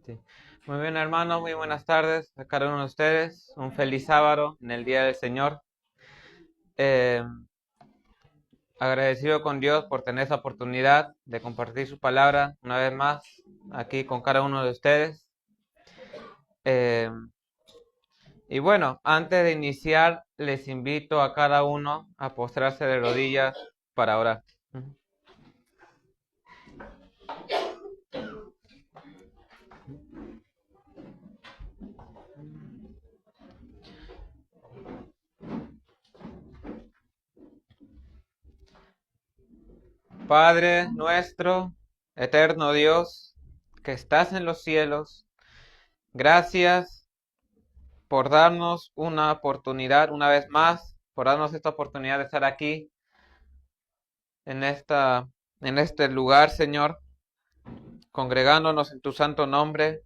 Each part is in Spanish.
Sí. Muy bien, hermanos, muy buenas tardes a cada uno de ustedes. Un feliz sábado en el Día del Señor. Eh, Agradecido con Dios por tener esa oportunidad de compartir su palabra una vez más aquí con cada uno de ustedes. Eh, y bueno, antes de iniciar, les invito a cada uno a postrarse de rodillas para orar. Padre nuestro, eterno Dios, que estás en los cielos, gracias por darnos una oportunidad una vez más, por darnos esta oportunidad de estar aquí en en este lugar, Señor, congregándonos en tu santo nombre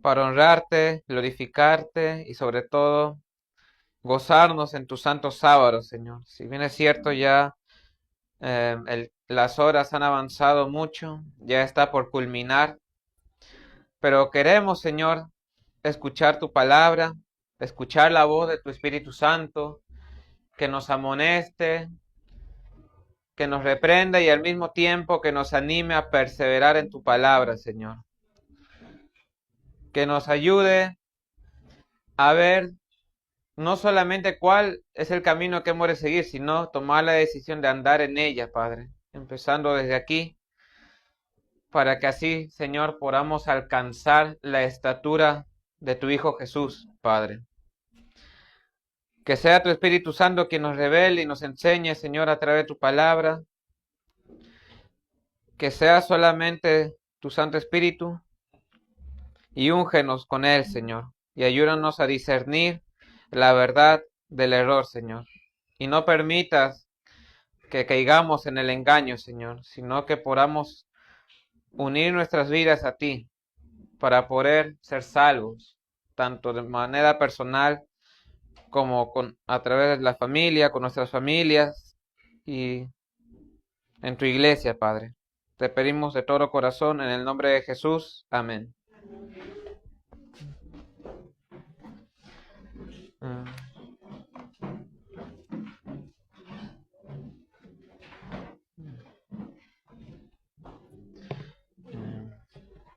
para honrarte, glorificarte y sobre todo gozarnos en tu santo sábado, Señor. Si bien es cierto, ya las horas han avanzado mucho, ya está por culminar, pero queremos, Señor, escuchar tu palabra, escuchar la voz de tu Espíritu Santo, que nos amoneste, que nos reprenda y al mismo tiempo que nos anime a perseverar en tu palabra, Señor. Que nos ayude a ver no solamente cuál es el camino que hemos de seguir, sino tomar la decisión de andar en ella, Padre, empezando desde aquí, para que así, Señor, podamos alcanzar la estatura de tu Hijo Jesús, Padre. Que sea tu Espíritu Santo quien nos revele y nos enseñe, Señor, a través de tu palabra. Que sea solamente tu Santo Espíritu y úngenos con él, Señor. Y ayúdanos a discernir la verdad del error, Señor. Y no permitas que caigamos en el engaño, Señor, sino que podamos unir nuestras vidas a ti para poder ser salvos, tanto de manera personal como a través de la familia, con nuestras familias y en tu iglesia, Padre. Te pedimos de todo corazón en el nombre de Jesús. Amén.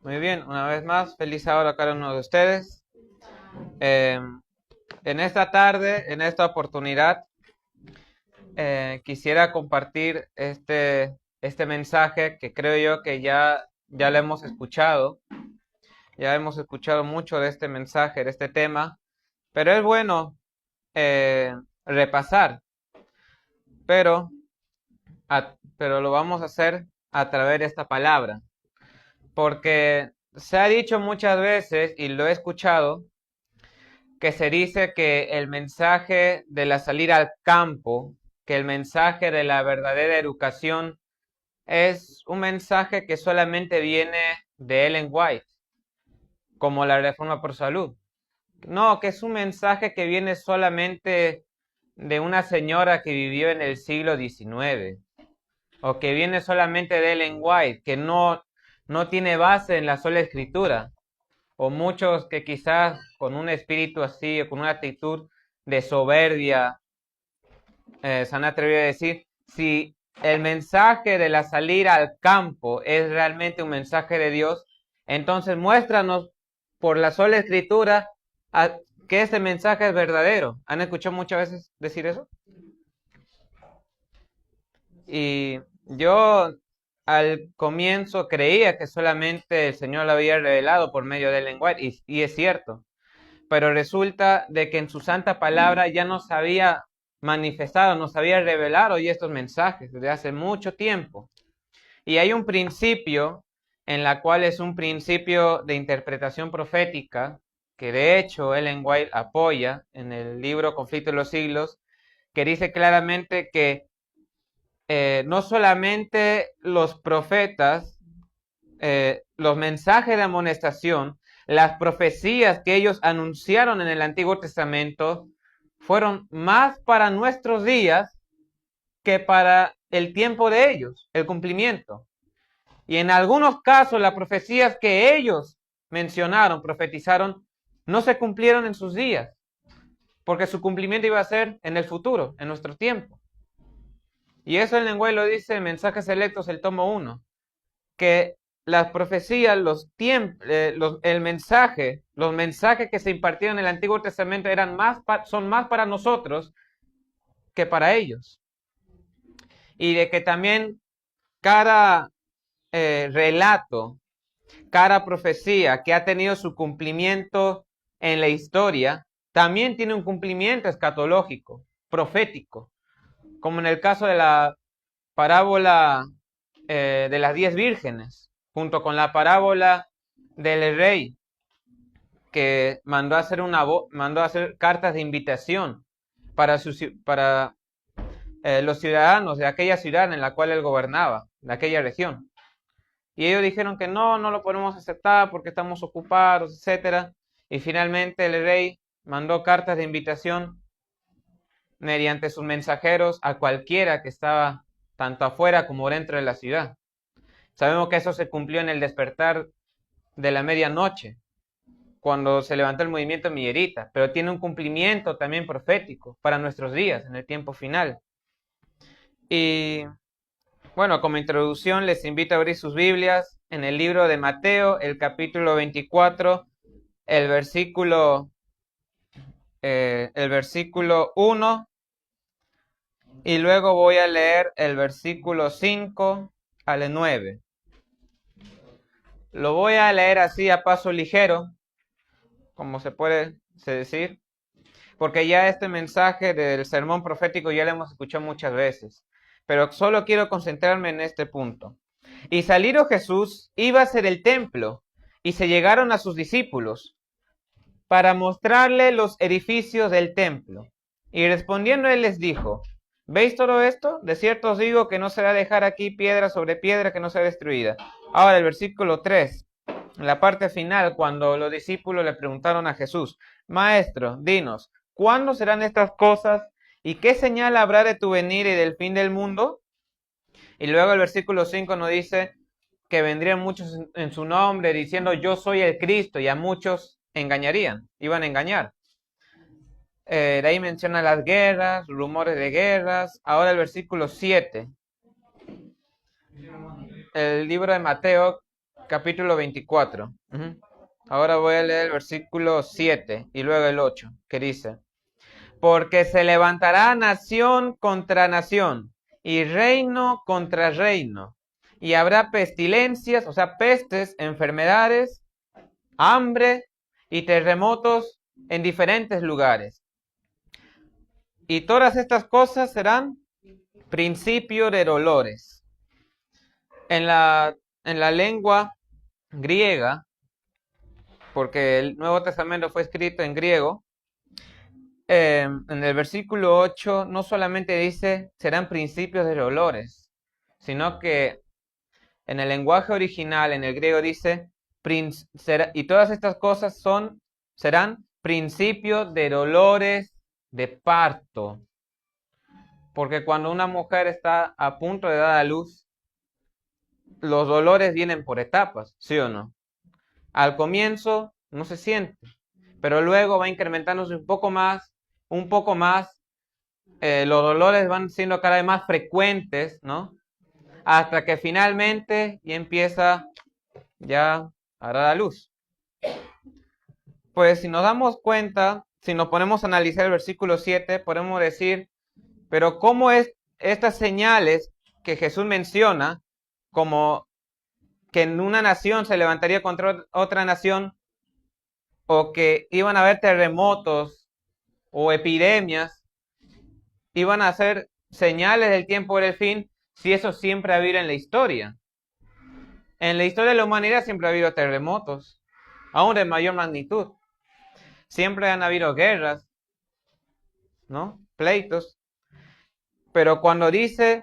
Muy bien, una vez más, feliz sábado a cada uno de ustedes. En esta tarde, en esta oportunidad, quisiera compartir este mensaje que creo yo que ya lo hemos escuchado. Ya hemos escuchado mucho de este mensaje, de este tema, pero es bueno repasar, pero, pero lo vamos a hacer a través de esta palabra, porque se ha dicho muchas veces, y lo he escuchado, que se dice que el mensaje de la salida al campo, que el mensaje de la verdadera educación es un mensaje que solamente viene de Ellen White, como la Reforma por Salud. No, que es un mensaje que viene solamente de una señora que vivió en el siglo XIX, o que viene solamente de Ellen White, que no tiene base en la sola escritura, o muchos que quizás con un espíritu así, o con una actitud de soberbia, se han atrevido a decir, si el mensaje de la salida al campo es realmente un mensaje de Dios, entonces muéstranos por la sola escritura que este mensaje es verdadero. ¿Han escuchado muchas veces decir eso? Y yo al comienzo creía que solamente el Señor lo había revelado por medio del lenguaje, y es cierto, pero resulta de que en su santa palabra ya nos había manifestado, nos había revelado ya estos mensajes desde hace mucho tiempo. Y hay un principio en la cual es un principio de interpretación profética, que de hecho Ellen White apoya en el libro Conflicto de los Siglos, que dice claramente que no solamente los profetas, los mensajes de amonestación, las profecías que ellos anunciaron en el Antiguo Testamento fueron más para nuestros días que para el tiempo de ellos, el cumplimiento. Y en algunos casos las profecías que ellos mencionaron, profetizaron, no se cumplieron en sus días, porque su cumplimiento iba a ser en el futuro, en nuestro tiempo. Y eso el lenguaje lo dice en Mensajes Selectos, el tomo 1, que las profecías, los mensajes que se impartieron en el Antiguo Testamento son más para nosotros que para ellos. Y de que también cada relato, cada profecía que ha tenido su cumplimiento en la historia, también tiene un cumplimiento escatológico, profético, como en el caso de la parábola de las 10 vírgenes, junto con la parábola del rey, que mandó a hacer cartas de invitación para los ciudadanos de aquella ciudad en la cual él gobernaba, de aquella región. Y ellos dijeron que no lo podemos aceptar porque estamos ocupados, etcétera. Y finalmente el rey mandó cartas de invitación mediante sus mensajeros a cualquiera que estaba tanto afuera como dentro de la ciudad. Sabemos que eso se cumplió en el despertar de la medianoche, cuando se levantó el movimiento millerita, pero tiene un cumplimiento también profético para nuestros días, en el tiempo final. Y bueno, como introducción les invito a abrir sus Biblias en el libro de Mateo, el capítulo 24, el versículo 1, y luego voy a leer el versículo 5 al 9. Lo voy a leer así a paso ligero, como se puede decir, porque ya este mensaje del sermón profético ya lo hemos escuchado muchas veces, pero solo quiero concentrarme en este punto. Y salido Jesús, iba hacia el templo, y se llegaron a sus discípulos para mostrarle los edificios del templo. Y respondiendo él les dijo: ¿veis todo esto? De cierto os digo que no será dejar aquí piedra sobre piedra que no sea destruida. Ahora el versículo 3, en la parte final, cuando los discípulos le preguntaron a Jesús: Maestro, dinos, ¿cuándo serán estas cosas? ¿Y qué señal habrá de tu venir y del fin del mundo? Y luego el versículo 5 nos dice que vendrían muchos en su nombre diciendo: yo soy el Cristo, y a muchos engañarían, iban a engañar. De ahí menciona las guerras, rumores de guerras. Ahora el versículo 7. El libro de Mateo, capítulo 24. Ahora voy a leer el versículo 7 y luego el 8, que dice: porque se levantará nación contra nación y reino contra reino, y habrá pestilencias, o sea, pestes, enfermedades, hambre y terremotos en diferentes lugares. Y todas estas cosas serán principio de dolores. En la lengua griega, porque el Nuevo Testamento fue escrito en griego, en el versículo 8 no solamente dice serán principios de dolores, sino que en el lenguaje original, en el griego dice, y todas estas cosas serán principios de dolores de parto. Porque cuando una mujer está a punto de dar a luz, los dolores vienen por etapas, ¿sí o no? Al comienzo no se siente, pero luego va incrementándose un poco más, los dolores van siendo cada vez más frecuentes, ¿no? Hasta que finalmente ya empieza ya a dar a luz. Pues si nos damos cuenta, si nos ponemos a analizar el versículo 7, podemos decir, pero ¿cómo es estas señales que Jesús menciona, como que en una nación se levantaría contra otra nación, o que iban a haber terremotos o epidemias, iban a ser señales del tiempo del fin, si eso siempre ha habido en la historia? En la historia de la humanidad siempre ha habido terremotos, aún de mayor magnitud. Siempre han habido guerras, ¿no? Pleitos. Pero cuando dice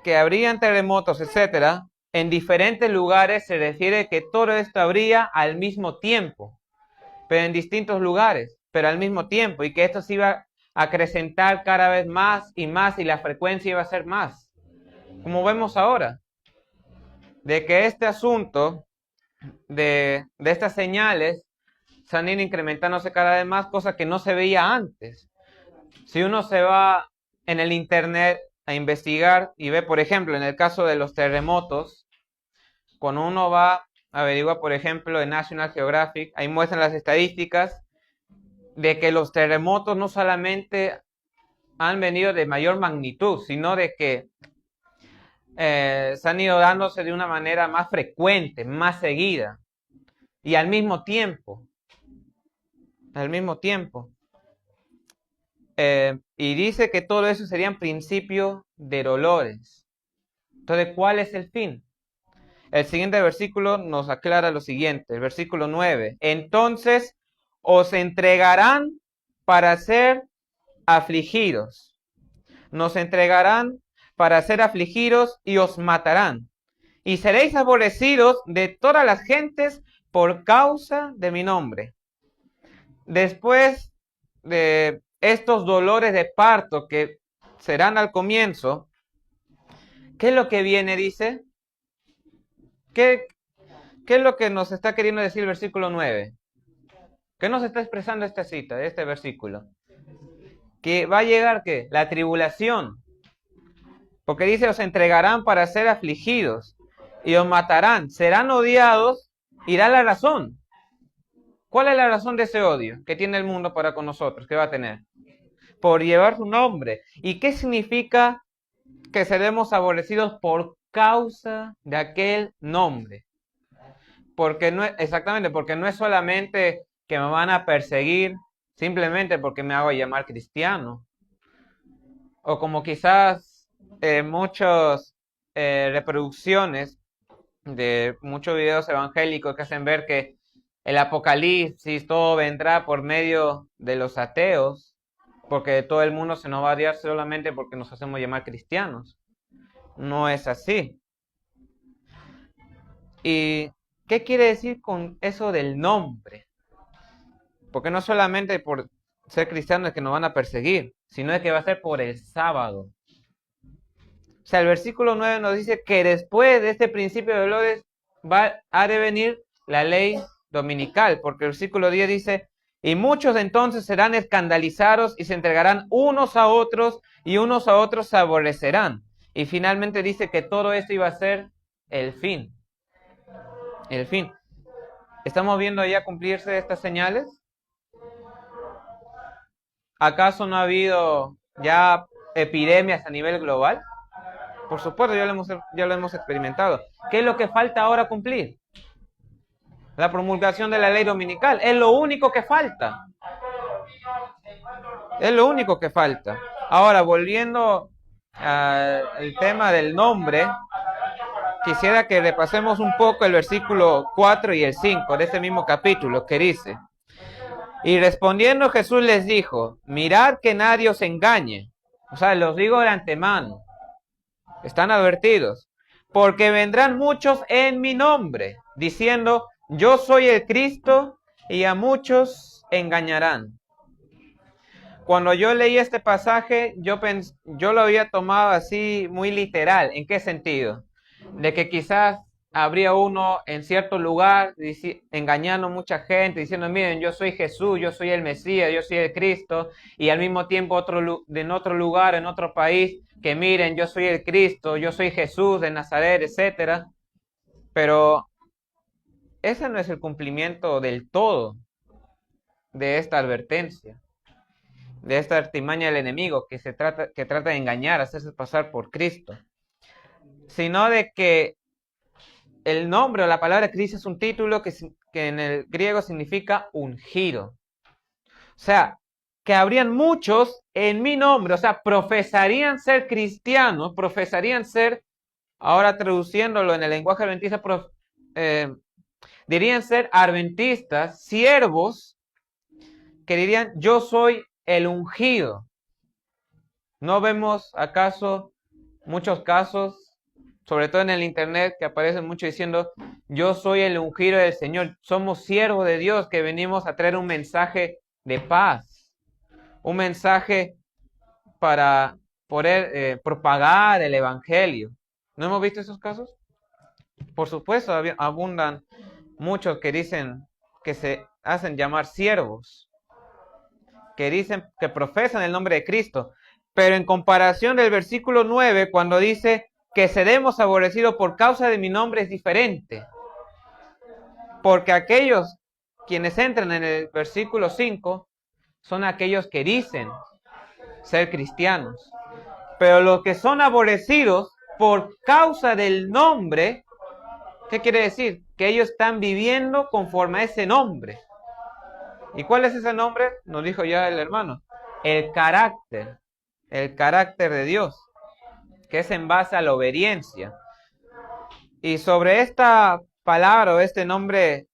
que habrían terremotos, etcétera, en diferentes lugares se refiere que todo esto habría al mismo tiempo, pero en distintos lugares, pero al mismo tiempo, y que esto se iba acrecentar cada vez más y la frecuencia iba a ser más. Como vemos ahora, de que este asunto de estas señales se han ido incrementándose cada vez más, cosa que no se veía antes. Si uno se va en el internet a investigar y ve, por ejemplo, en el caso de los terremotos, cuando uno va a averiguar, por ejemplo, en National Geographic, ahí muestran las estadísticas de que los terremotos no solamente han venido de mayor magnitud, sino de que se han ido dándose de una manera más frecuente, más seguida y al mismo tiempo. Y dice que todo eso serían principios de dolores. Entonces, ¿cuál es el fin? El siguiente versículo nos aclara lo siguiente, el versículo 9. Entonces os entregarán para ser afligidos. Nos entregarán para ser afligidos y os matarán. Y seréis aborrecidos de todas las gentes por causa de mi nombre. Después de estos dolores de parto que serán al comienzo, ¿qué es lo que viene? Dice, ¿qué es lo que nos está queriendo decir el versículo 9? ¿Qué nos está expresando esta cita, este versículo? Que va a llegar, ¿qué? La tribulación. Porque dice, os entregarán para ser afligidos y os matarán, serán odiados y da la razón. ¿Cuál es la razón de ese odio que tiene el mundo para con nosotros? ¿Qué va a tener? Por llevar su nombre. ¿Y qué significa que seremos aborrecidos por causa de aquel nombre? Porque no es, exactamente, porque no es solamente que me van a perseguir simplemente porque me hago llamar cristiano. O como quizás muchas reproducciones de muchos videos evangélicos que hacen ver que el apocalipsis todo vendrá por medio de los ateos, porque todo el mundo se nos va a odiar solamente porque nos hacemos llamar cristianos. No es así. ¿Y qué quiere decir con eso del nombre? Porque no solamente por ser cristianos es que nos van a perseguir, sino es que va a ser por el sábado. O sea, el versículo 9 nos dice que después de este principio de dolores ha de venir la ley dominical, porque el versículo 10 dice, y muchos entonces serán escandalizados y se entregarán unos a otros y unos a otros se aborrecerán. Y finalmente dice que todo esto iba a ser el fin. El fin. ¿Estamos viendo ya cumplirse estas señales? ¿Acaso no ha habido ya epidemias a nivel global? Por supuesto, ya lo hemos experimentado. ¿Qué es lo que falta ahora cumplir? La promulgación de la ley dominical. Es lo único que falta. Es lo único que falta. Ahora, volviendo al tema del nombre, quisiera que repasemos un poco el versículo 4 y el 5 de ese mismo capítulo que dice, y respondiendo Jesús les dijo, mirad que nadie os engañe. O sea, los digo de antemano. Están advertidos. Porque vendrán muchos en mi nombre, diciendo, yo soy el Cristo, y a muchos engañarán. Cuando yo leí este pasaje, yo lo había tomado así muy literal. ¿En qué sentido? De que quizás habría uno en cierto lugar engañando a mucha gente, diciendo, miren, yo soy Jesús, yo soy el Mesías, yo soy el Cristo, y al mismo tiempo en otro lugar, en otro país, que miren, yo soy el Cristo, yo soy Jesús de Nazaret, etc. Pero ese no es el cumplimiento del todo de esta advertencia, de esta artimaña del enemigo que trata de engañar, hacerse pasar por Cristo, sino de que el nombre o la palabra Cristo es un título que en el griego significa ungido. O sea, que habrían muchos en mi nombre, o sea, profesarían ser cristianos, profesarían ser, ahora traduciéndolo en el lenguaje adventista, dirían ser adventistas, siervos, que dirían, yo soy el ungido. ¿No vemos acaso muchos casos, sobre todo en el internet, que aparecen mucho diciendo, yo soy el ungido del Señor, somos siervos de Dios que venimos a traer un mensaje de paz, un mensaje para poder propagar el evangelio. ¿No hemos visto esos casos? Por supuesto, abundan muchos que dicen que se hacen llamar siervos, que dicen que profesan el nombre de Cristo, pero en comparación del versículo 9, cuando dice que seremos aborrecidos por causa de mi nombre, es diferente. Porque aquellos quienes entran en el versículo 5 son aquellos que dicen ser cristianos, pero los que son aborrecidos por causa del nombre, ¿qué quiere decir? Que ellos están viviendo conforme a ese nombre. ¿Y cuál es ese nombre? Nos dijo ya el hermano. El carácter de Dios, que es en base a la obediencia. Y sobre esta palabra o este nombre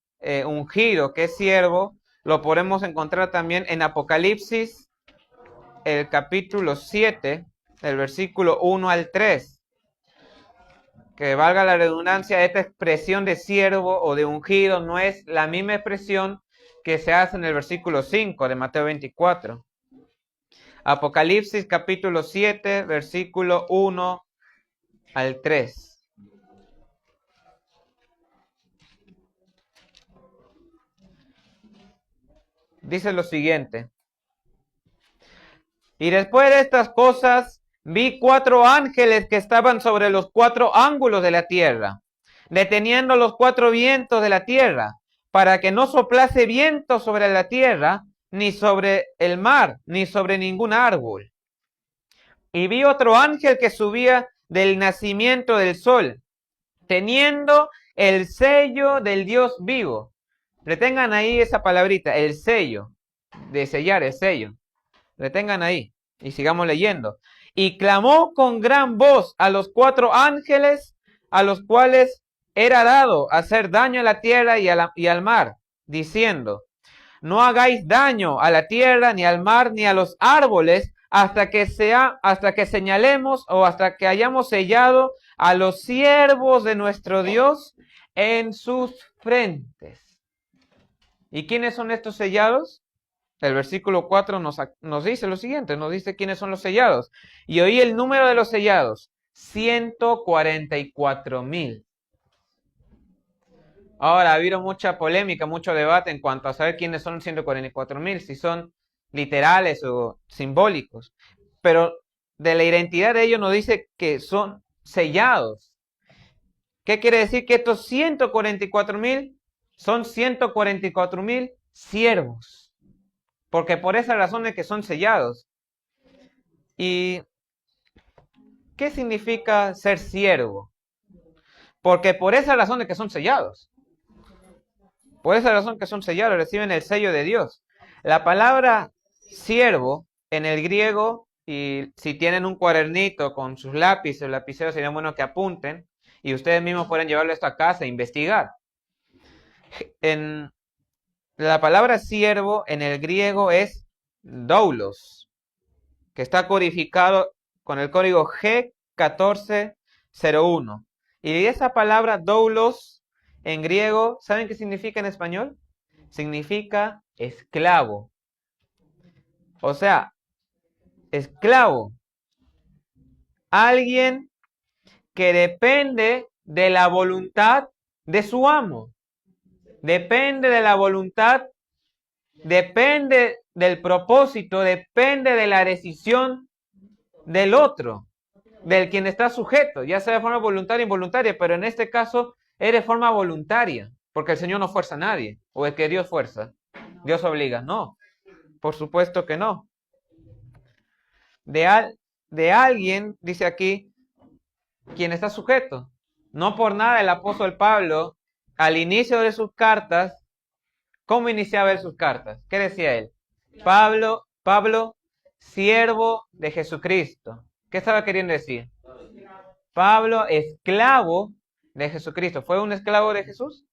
ungido, que es siervo, lo podemos encontrar también en Apocalipsis, el capítulo 7, el versículo 1 al 3. Que valga la redundancia, esta expresión de siervo o de ungido no es la misma expresión que se hace en el versículo 5 de Mateo 24. Apocalipsis capítulo 7, versículo 1 al 3. Dice lo siguiente. Y después de estas cosas, vi 4 ángeles que estaban sobre los 4 ángulos de la tierra, deteniendo los 4 vientos de la tierra, para que no soplase viento sobre la tierra, ni sobre el mar, ni sobre ningún árbol. Y vi otro ángel que subía del nacimiento del sol, teniendo el sello del Dios vivo. Retengan ahí esa palabrita, el sello, de sellar, el sello. Retengan ahí y sigamos leyendo. Y clamó con gran voz a los 4 ángeles, a los cuales era dado hacer daño a la tierra y al mar, diciendo: no hagáis daño a la tierra, ni al mar, ni a los árboles, hasta que señalemos o hasta que hayamos sellado a los siervos de nuestro Dios en sus frentes. ¿Y quiénes son estos sellados? El versículo 4 nos dice lo siguiente, nos dice quiénes son los sellados. Y oí el número de los sellados, 144,000. Ahora, ha habido mucha polémica, mucho debate en cuanto a saber quiénes son 144,000, si son literales o simbólicos. Pero de la identidad de ellos nos dice que son sellados. ¿Qué quiere decir? Que estos 144,000 son 144,000 siervos. Porque por esa razón es que son sellados. ¿Y qué significa ser siervo? Porque por esa razón es que son sellados. Por esa razón que son sellados, reciben el sello de Dios. La palabra siervo en el griego, y si tienen un cuadernito con sus lápices, lapiceros, sería bueno que apunten, y ustedes mismos pueden llevarlo esto a casa e investigar. En la palabra siervo en el griego es doulos, que está codificado con el código G1401. Y esa palabra doulos en griego, ¿saben qué significa en español? Significa esclavo. O sea, esclavo. Alguien que depende de la voluntad de su amo. Depende de la voluntad, depende del propósito, depende de la decisión del otro, del quien está sujeto, ya sea de forma voluntaria o involuntaria, pero en este caso es de forma voluntaria, porque el Señor no fuerza a nadie, o es que Dios fuerza, Dios obliga, no, por supuesto que no. De alguien, dice aquí, quien está sujeto. No por nada el apóstol Pablo, al inicio de sus cartas, ¿cómo iniciaba él sus cartas? ¿Qué decía él? Pablo, siervo de Jesucristo. ¿Qué estaba queriendo decir? Pablo, esclavo de Jesucristo. ¿Fue un esclavo de Jesús?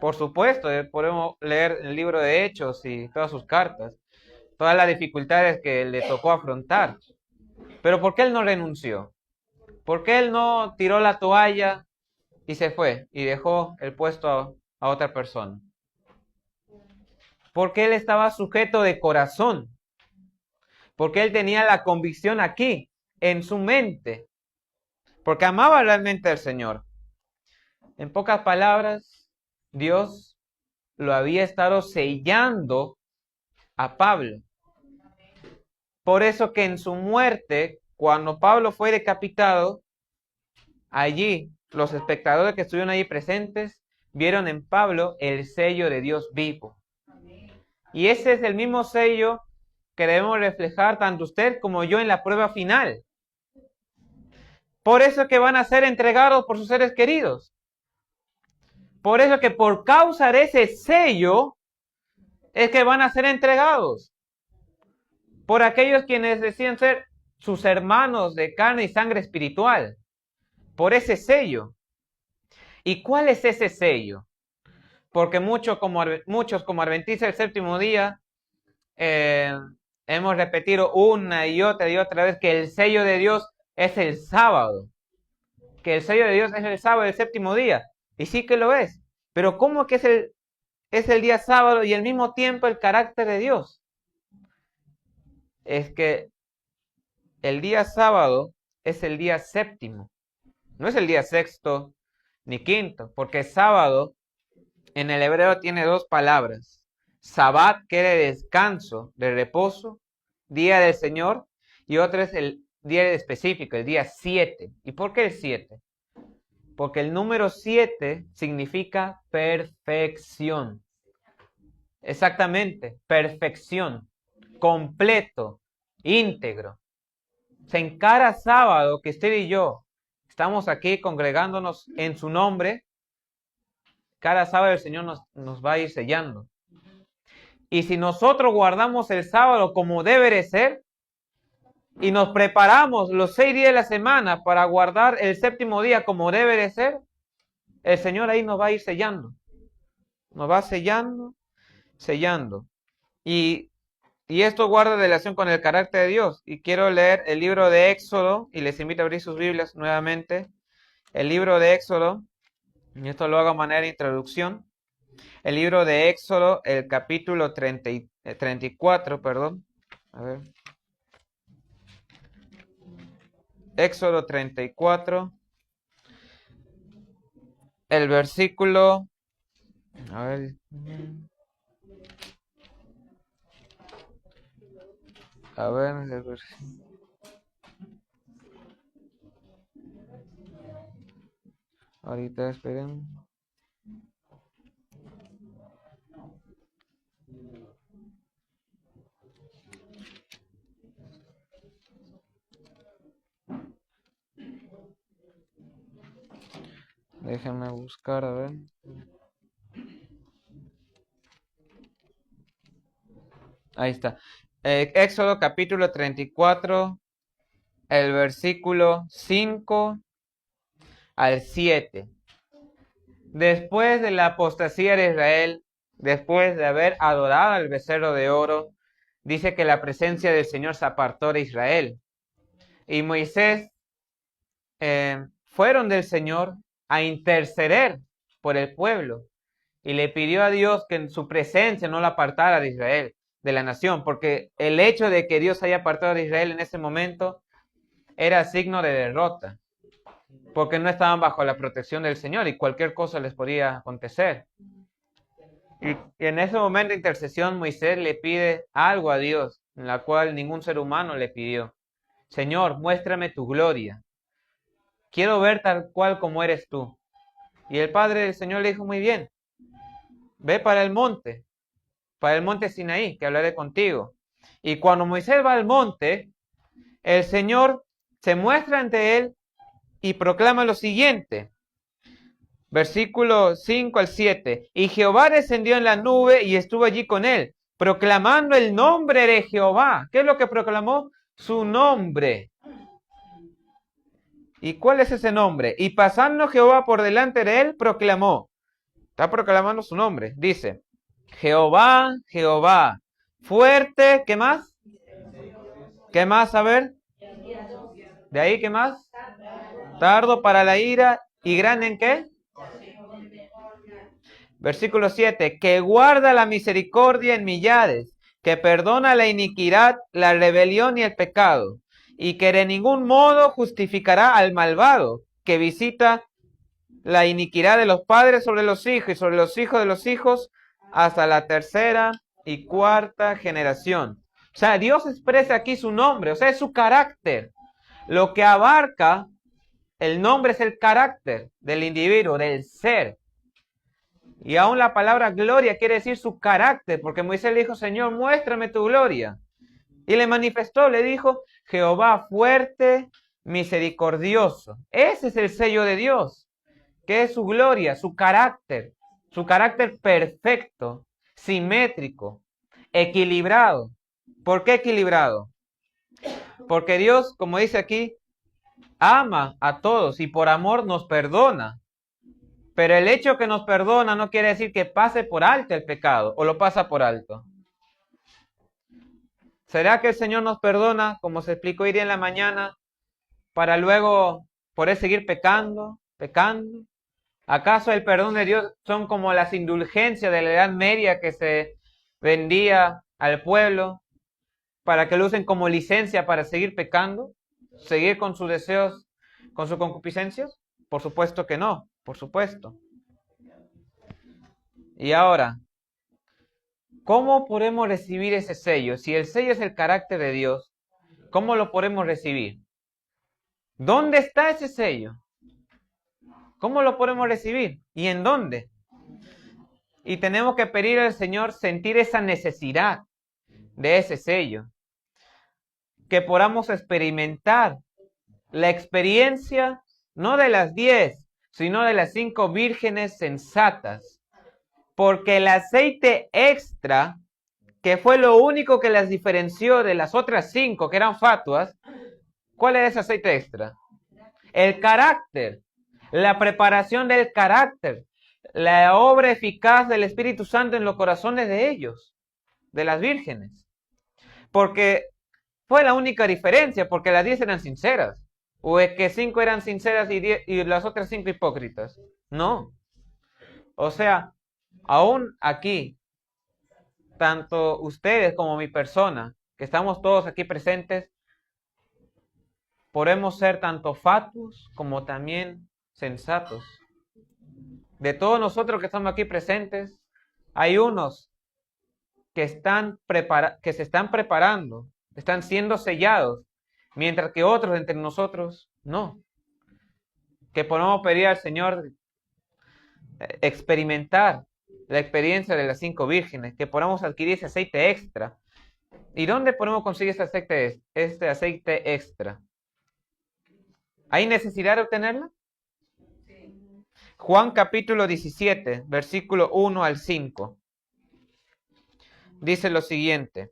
Por supuesto, podemos leer el libro de Hechos y todas sus cartas, todas las dificultades que le tocó afrontar. Pero ¿por qué él no renunció? ¿Por qué él no tiró la toalla y se fue y dejó el puesto a otra persona? Porque él estaba sujeto de corazón. porque él tenía la convicción aquí, en su mente, porque amaba realmente al Señor. En pocas palabras, Dios lo había estado sellando a Pablo. Por eso que en su muerte, cuando Pablo fue decapitado, allí los espectadores que estuvieron allí presentes vieron en Pablo el sello de Dios vivo. Y ese es el mismo sello que debemos reflejar tanto usted como yo en la prueba final. Por eso que van a ser entregados por sus seres queridos. Por eso que por causa de ese sello es que van a ser entregados. Por aquellos quienes decían ser sus hermanos de carne y sangre espiritual. Por ese sello. ¿Y cuál es ese sello? Porque muchos como adventistas del séptimo día hemos repetido una y otra vez que el sello de Dios es el sábado. Que el sello de Dios es el sábado del séptimo día. Y sí que lo es. Pero ¿cómo que es el día sábado y al mismo tiempo el carácter de Dios? Es que el día sábado es el día séptimo. No es el día sexto ni quinto. Porque sábado en el hebreo tiene dos palabras. Sabbat quiere descanso, de reposo, día del Señor, y otro es el día específico, el día 7. ¿Y por qué el 7? Porque el número 7 significa perfección. Exactamente, perfección, completo, íntegro. En cada sábado que usted y yo estamos aquí congregándonos en su nombre, cada sábado el Señor nos va a ir sellando. Y si nosotros guardamos el sábado como debe de ser, y nos preparamos los 6 días de la semana para guardar el séptimo día como debe de ser, el Señor ahí nos va a ir sellando. Nos va sellando, sellando. Y esto guarda relación con el carácter de Dios. Y quiero leer el libro de Éxodo, y les invito a abrir sus Biblias nuevamente. El libro de Éxodo, y esto lo hago a manera de introducción. El libro de Éxodo, el capítulo 34, perdón. A ver. Éxodo 34. El versículo. A ver. A ver, el versículo. Ahorita esperen. Déjenme buscar, a ver. Ahí está. Éxodo capítulo 34, el versículo 5 al 7. Después de la apostasía de Israel, después de haber adorado al becerro de oro, dice que la presencia del Señor se apartó de Israel. Y Moisés fueron del Señor a interceder por el pueblo. Y le pidió a Dios que en su presencia no la apartara de Israel, de la nación, porque el hecho de que Dios haya apartado de Israel en ese momento era signo de derrota, porque no estaban bajo la protección del Señor y cualquier cosa les podía acontecer. Y en ese momento de intercesión Moisés le pide algo a Dios, en la cual ningún ser humano le pidió. Señor, muéstrame tu gloria. Quiero ver tal cual como eres tú. Y el Padre del Señor le dijo, muy bien, ve para el monte Sinaí, que hablaré contigo. Y cuando Moisés va al monte, el Señor se muestra ante él y proclama lo siguiente. Versículo 5 al 7. Y Jehová descendió en la nube y estuvo allí con él, proclamando el nombre de Jehová. ¿Qué es lo que proclamó? Su nombre. ¿Y cuál es ese nombre? Y pasando Jehová por delante de él, proclamó. Está proclamando su nombre. Dice, Jehová, Jehová, fuerte, ¿qué más? ¿Qué más? A ver. ¿De ahí qué más? Tardo para la ira y grande en qué? Versículo 7, que guarda la misericordia en millares que perdona la iniquidad, la rebelión y el pecado, y que de ningún modo justificará al malvado, que visita la iniquidad de los padres sobre los hijos y sobre los hijos de los hijos hasta la tercera y cuarta generación. O sea, Dios expresa aquí su nombre, o sea, es su carácter. Lo que abarca el nombre es el carácter del individuo, del ser. Y aún la palabra gloria quiere decir su carácter, porque Moisés le dijo, Señor, muéstrame tu gloria. Y le manifestó, le dijo, Jehová fuerte, misericordioso. Ese es el sello de Dios, que es su gloria, su carácter perfecto, simétrico, equilibrado. ¿Por qué equilibrado? Porque Dios, como dice aquí, ama a todos y por amor nos perdona. Pero el hecho que nos perdona no quiere decir que pase por alto el pecado o lo pasa por alto. ¿Será que el Señor nos perdona, como se explicó hoy día en la mañana, para luego poder seguir pecando? ¿Acaso el perdón de Dios son como las indulgencias de la Edad Media que se vendía al pueblo para que lo usen como licencia para seguir pecando? ¿Seguir con sus deseos, con sus concupiscencias? Por supuesto que no, por supuesto. Y ahora, ¿cómo podemos recibir ese sello? Si el sello es el carácter de Dios, ¿cómo lo podemos recibir? ¿Dónde está ese sello? ¿Cómo lo podemos recibir? ¿Y en dónde? Y tenemos que pedir al Señor sentir esa necesidad de ese sello. Que podamos experimentar la experiencia no de las 10, sino de las 5 vírgenes sensatas. Porque el aceite extra, que fue lo único que las diferenció de las otras 5 que eran fatuas, ¿cuál era ese aceite extra? El carácter, la preparación del carácter, la obra eficaz del Espíritu Santo en los corazones de ellos, de las vírgenes. Porque fue la única diferencia, porque las 10 eran sinceras. ¿O es que 5 eran sinceras y las otras 5 hipócritas? No. O sea, aún aquí, tanto ustedes como mi persona, que estamos todos aquí presentes, podemos ser tanto fatuos como también sensatos. De todos nosotros que estamos aquí presentes, hay unos que se están preparando, están siendo sellados, mientras que otros entre nosotros no. Que podemos pedir al Señor experimentar la experiencia de las 5 vírgenes, que podamos adquirir ese aceite extra. ¿Y dónde podemos conseguir este aceite extra? ¿Hay necesidad de obtenerlo? Juan capítulo 17, versículo 1 al 5. Dice lo siguiente.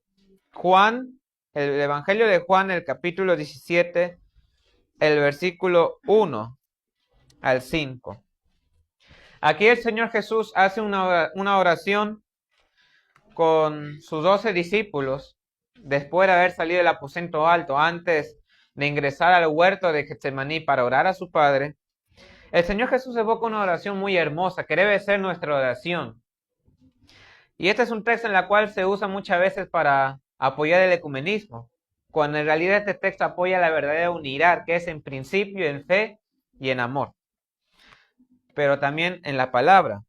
Juan, el Evangelio de Juan, el capítulo 17, el versículo 1 al 5. Aquí el Señor Jesús hace una oración con sus 12 discípulos, después de haber salido del aposento alto, antes de ingresar al huerto de Getsemaní para orar a su Padre. El Señor Jesús evoca una oración muy hermosa, que debe ser nuestra oración. Y este es un texto en el cual se usa muchas veces para apoyar el ecumenismo, cuando en realidad este texto apoya la verdadera unidad, que es en principio, en fe y en amor, pero también en la palabra.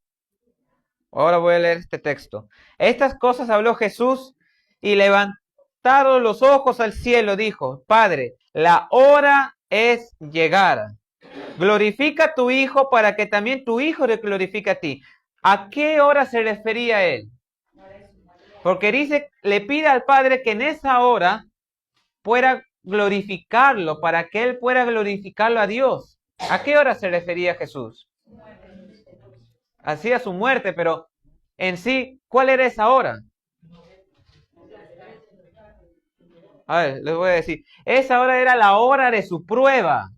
Ahora voy a leer este texto. Estas cosas habló Jesús y levantando los ojos al cielo dijo, Padre, la hora es llegada. Glorifica a tu Hijo para que también tu Hijo te glorifique a ti. ¿A qué hora se refería él? Porque dice, le pide al Padre que en esa hora pueda glorificarlo, para que él pueda glorificarlo a Dios. ¿A qué hora se refería Jesús? Hacía su muerte, pero en sí, ¿cuál era esa hora? A ver, les voy a decir. Esa hora era la hora de su prueba.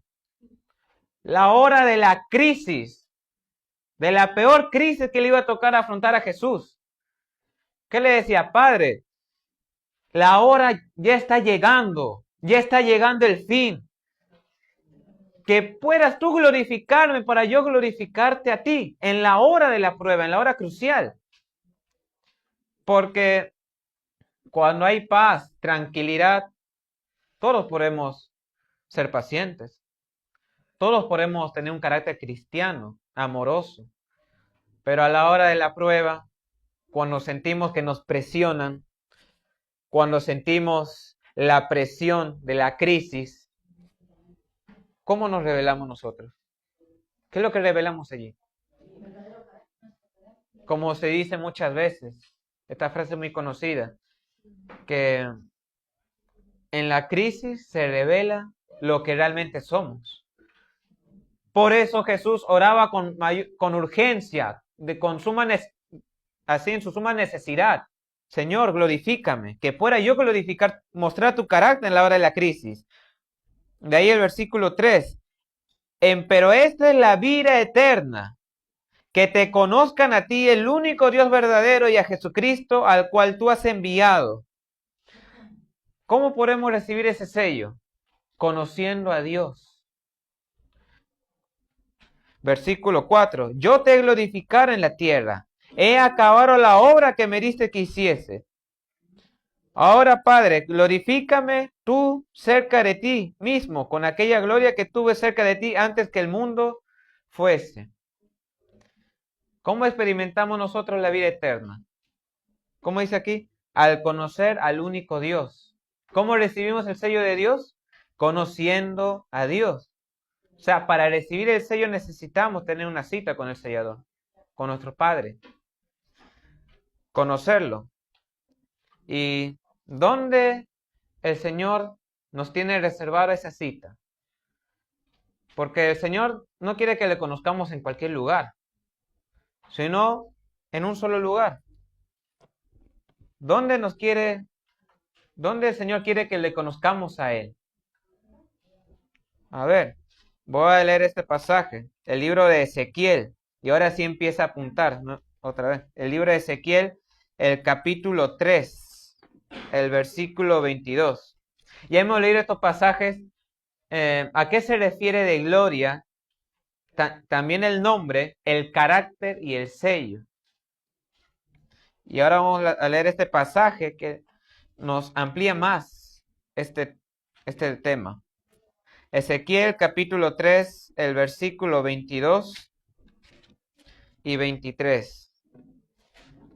La hora de la crisis. De la peor crisis que le iba a tocar afrontar a Jesús. ¿Qué le decía? Padre, la hora ya está llegando. Ya está llegando el fin. Que puedas tú glorificarme para yo glorificarte a ti. En la hora de la prueba, en la hora crucial. Porque Cuando hay paz, tranquilidad, todos podemos ser pacientes. Todos podemos tener un carácter cristiano, amoroso. Pero a la hora de la prueba, cuando sentimos que nos presionan, cuando sentimos la presión de la crisis, ¿cómo nos revelamos nosotros? ¿Qué es lo que revelamos allí? Como se dice muchas veces, esta frase muy conocida, que en la crisis se revela lo que realmente somos. Por eso Jesús oraba con urgencia, así en su suma necesidad. Señor, glorifícame, que pueda yo glorificar, mostrar tu carácter en la hora de la crisis. De ahí el versículo 3. Pero esta es la vida eterna, que te conozcan a ti, el único Dios verdadero, y a Jesucristo, al cual tú has enviado. ¿Cómo podemos recibir ese sello? Conociendo a Dios. Versículo 4. Yo te glorificaré en la tierra. He acabado la obra que me diste que hiciese. Ahora, Padre, glorifícame tú cerca de ti mismo, con aquella gloria que tuve cerca de ti antes que el mundo fuese. ¿Cómo experimentamos nosotros la vida eterna? ¿Cómo dice aquí? Al conocer al único Dios. ¿Cómo recibimos el sello de Dios? Conociendo a Dios. O sea, para recibir el sello necesitamos tener una cita con el sellador, con nuestro Padre. Conocerlo. ¿Y dónde el Señor nos tiene reservada esa cita? Porque el Señor no quiere que le conozcamos en cualquier lugar, sino en un solo lugar. ¿Dónde el Señor quiere que le conozcamos a Él? A ver, voy a leer este pasaje, el libro de Ezequiel, y ahora sí empieza a apuntar, ¿no? Otra vez, el libro de Ezequiel, el capítulo 3, el versículo 22. Ya hemos leído estos pasajes. ¿A qué se refiere de gloria? También el nombre, el carácter y el sello. Y ahora vamos a leer este pasaje que nos amplía más este tema. Ezequiel capítulo 3, el versículo 22 y 23.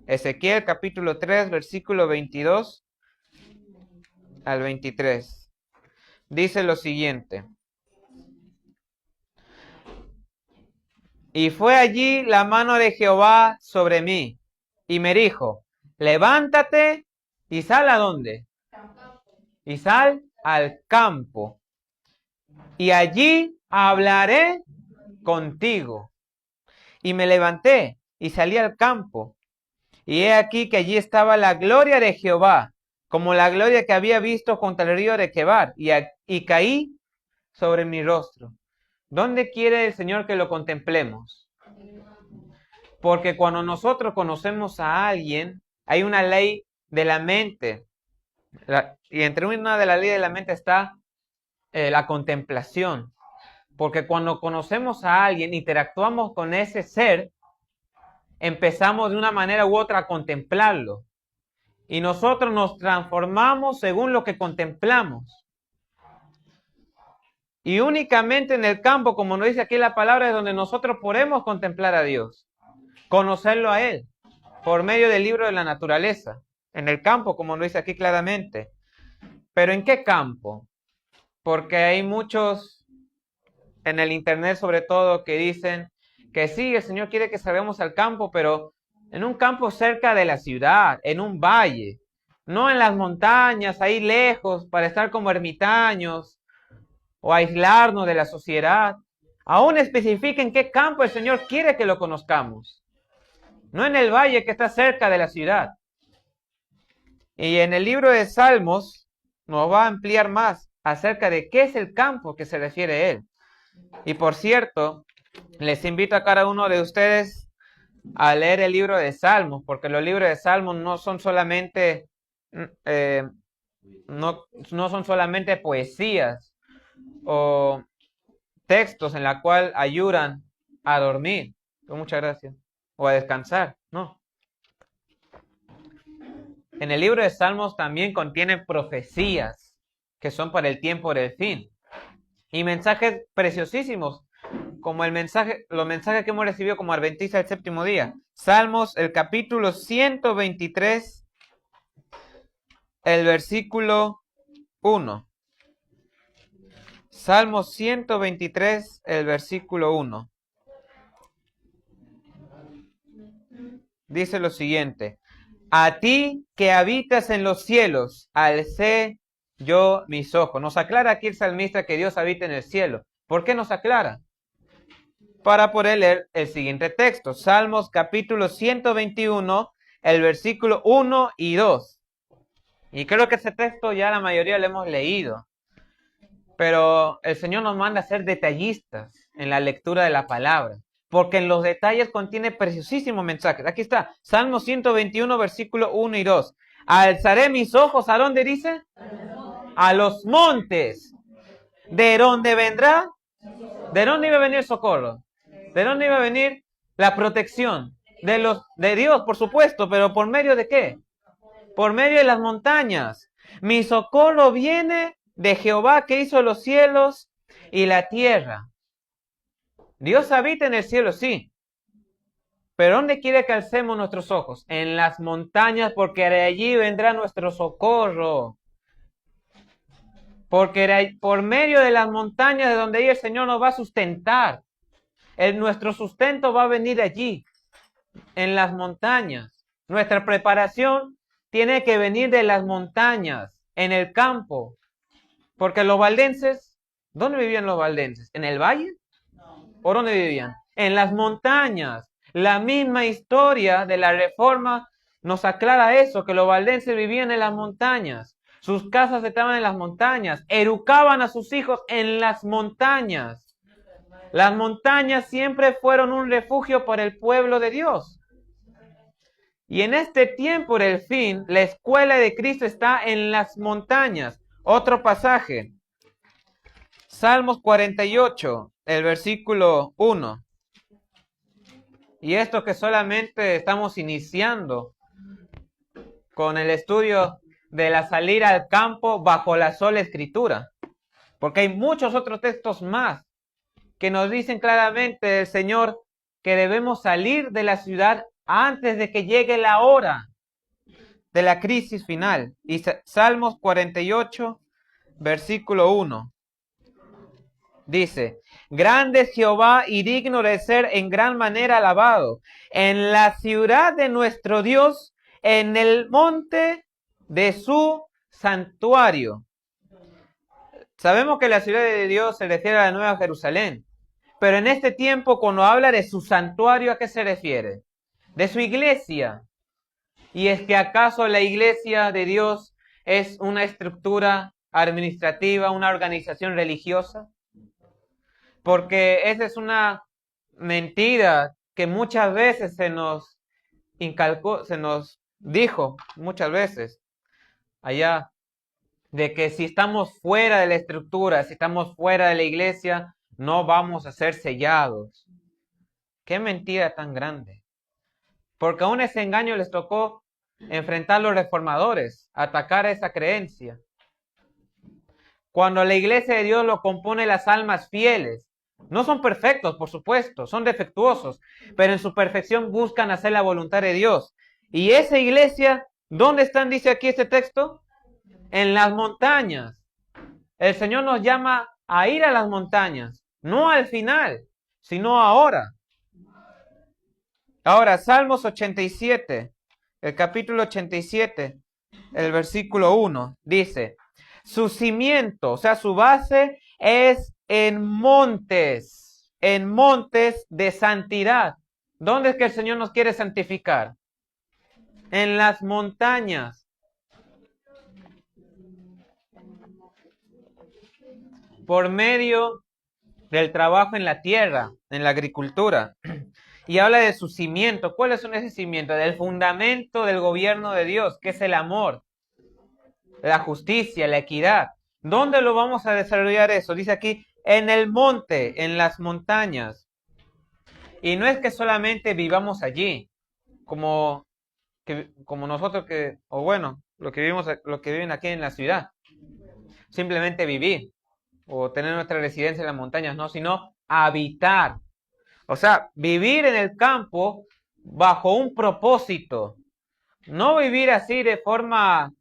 Ezequiel capítulo 3, versículo 22 al 23. Dice lo siguiente. Y fue allí la mano de Jehová sobre mí, y me dijo, levántate y sal ¿a dónde? Y sal al campo, y allí hablaré contigo. Y me levanté y salí al campo, y he aquí que allí estaba la gloria de Jehová, como la gloria que había visto junto al río de Quebar, y caí sobre mi rostro. ¿Dónde quiere el Señor que lo contemplemos? Porque cuando nosotros conocemos a alguien, hay una ley de la mente. Y entre una de las leyes de la mente está la contemplación. Porque cuando conocemos a alguien, interactuamos con ese ser, empezamos de una manera u otra a contemplarlo. Y nosotros nos transformamos según lo que contemplamos. Y únicamente en el campo, como nos dice aquí la palabra, es donde nosotros podemos contemplar a Dios, conocerlo a Él, por medio del libro de la naturaleza. En el campo, como nos dice aquí claramente. ¿Pero en qué campo? Porque hay muchos en el internet sobre todo que dicen que sí, el Señor quiere que salgamos al campo, pero en un campo cerca de la ciudad, en un valle, no en las montañas, ahí lejos, para estar como ermitaños o aislarnos de la sociedad. Aún especifica en qué campo el Señor quiere que lo conozcamos. No en el valle que está cerca de la ciudad. Y en el libro de Salmos nos va a ampliar más acerca de qué es el campo que se refiere él. Y por cierto, les invito a cada uno de ustedes a leer el libro de Salmos, porque los libros de Salmos no son solamente no son solamente poesías o textos en la cual ayudan a dormir. Muchas gracias. O a descansar, no. En el libro de Salmos también contiene profecías que son para el tiempo del fin. Y mensajes preciosísimos, como los mensajes que hemos recibido como adventistas del séptimo día. Salmos, el capítulo 123, el versículo 1. Salmos 123, el versículo 1. Dice lo siguiente: a ti que habitas en los cielos, alcé yo mis ojos. Nos aclara aquí el salmista que Dios habita en el cielo. ¿Por qué nos aclara? Para poder leer el siguiente texto. Salmos capítulo 121, el versículo 1 y 2. Y creo que ese texto ya la mayoría lo hemos leído. Pero el Señor nos manda a ser detallistas en la lectura de la palabra, porque en los detalles contiene preciosísimos mensajes. Aquí está, Salmo 121, versículo 1 y 2. Alzaré mis ojos, ¿a dónde dice? A los montes. ¿De dónde vendrá? ¿De dónde iba a venir el socorro? ¿De dónde iba a venir la protección? De Dios, por supuesto, pero ¿por medio de qué? Por medio de las montañas. Mi socorro viene de Jehová, que hizo los cielos y la tierra. Dios habita en el cielo, sí. Pero ¿dónde quiere que alcemos nuestros ojos? En las montañas, porque de allí vendrá nuestro socorro. Porque por medio de las montañas de donde el Señor nos va a sustentar. Nuestro sustento va a venir allí, en las montañas. Nuestra preparación tiene que venir de las montañas, en el campo. Porque los valdenses, ¿dónde vivían los valdenses? ¿En el valle? ¿O dónde vivían? En las montañas. La misma historia de la Reforma nos aclara eso, que los valdenses vivían en las montañas. Sus casas estaban en las montañas. Educaban a sus hijos en las montañas. Las montañas siempre fueron un refugio para el pueblo de Dios. Y en este tiempo del fin, la escuela de Cristo está en las montañas. Otro pasaje. Salmos 48, el versículo 1. Y esto que solamente estamos iniciando con el estudio de la salida al campo bajo la sola escritura. Porque hay muchos otros textos más que nos dicen claramente del Señor que debemos salir de la ciudad antes de que llegue la hora de la crisis final. Y Salmos 48, versículo 1. Dice: grande es Jehová y digno de ser en gran manera alabado, en la ciudad de nuestro Dios, en el monte de su santuario. Sabemos que la ciudad de Dios se refiere a la Nueva Jerusalén, pero en este tiempo, cuando habla de su santuario, ¿a qué se refiere? De su iglesia. ¿Y es que acaso la iglesia de Dios es una estructura administrativa, una organización religiosa? Porque esa es una mentira que muchas veces se nos inculcó, se nos dijo muchas veces allá, de que si estamos fuera de la estructura, si estamos fuera de la iglesia, no vamos a ser sellados. Qué mentira tan grande. Porque aún ese engaño les tocó enfrentar a los reformadores, atacar esa creencia. Cuando la iglesia de Dios lo compone las almas fieles, no son perfectos, por supuesto, son defectuosos, pero en su perfección buscan hacer la voluntad de Dios. Y esa iglesia, ¿dónde están? Dice aquí este texto, en las montañas. El Señor nos llama a ir a las montañas, no al final, sino ahora. Ahora, Salmos 87, el capítulo 87, el versículo 1, dice: su cimiento, o sea, su base es en montes de santidad. ¿Dónde es que el Señor nos quiere santificar? En las montañas. Por medio del trabajo en la tierra, en la agricultura. Y habla de su cimiento. ¿Cuál es ese cimiento? Del fundamento del gobierno de Dios, que es el amor, la justicia, la equidad. ¿Dónde lo vamos a desarrollar eso? Dice aquí, en el monte, en las montañas. Y no es que solamente vivamos allí, como como nosotros o bueno, lo que viven aquí en la ciudad. Simplemente vivir o tener nuestra residencia en las montañas, no, sino habitar. O sea, vivir en el campo bajo un propósito. No vivir así de forma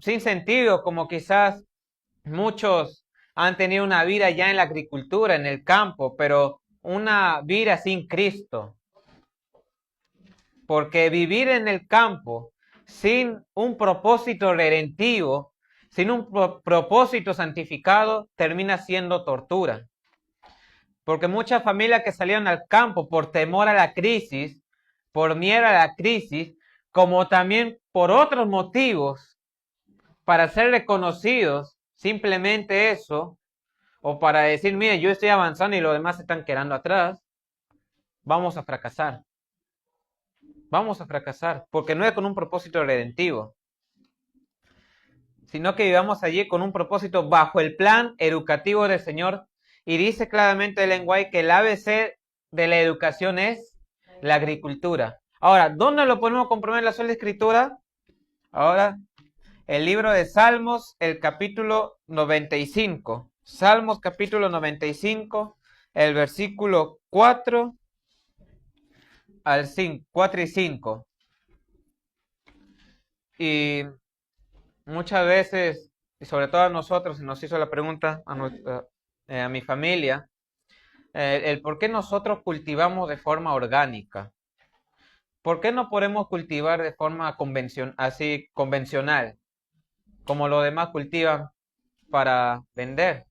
sin sentido, como quizás muchos han tenido una vida ya en la agricultura, en el campo, pero una vida sin Cristo. Porque vivir en el campo sin un propósito redentivo, sin un propósito santificado, termina siendo tortura. Porque muchas familias que salieron al campo por temor a la crisis, por miedo a la crisis, como también por otros motivos, para ser reconocidos, simplemente eso, o para decir, mire, yo estoy avanzando y los demás se están quedando atrás, vamos a fracasar. Vamos a fracasar, porque no es con un propósito redentivo, sino que vivamos allí con un propósito bajo el plan educativo del Señor. Y dice claramente Ellen White que el ABC de la educación es la agricultura. Ahora, ¿dónde lo podemos comprobar en la sola escritura? Ahora, el libro de Salmos, el capítulo 95. Salmos capítulo 95, el versículo 4 al 5, 4 y 5. Y muchas veces, y sobre todo a nosotros, se nos hizo la pregunta a mi familia, el por qué nosotros cultivamos de forma orgánica. ¿Por qué no podemos cultivar de forma convencional, como los demás cultivan para vender,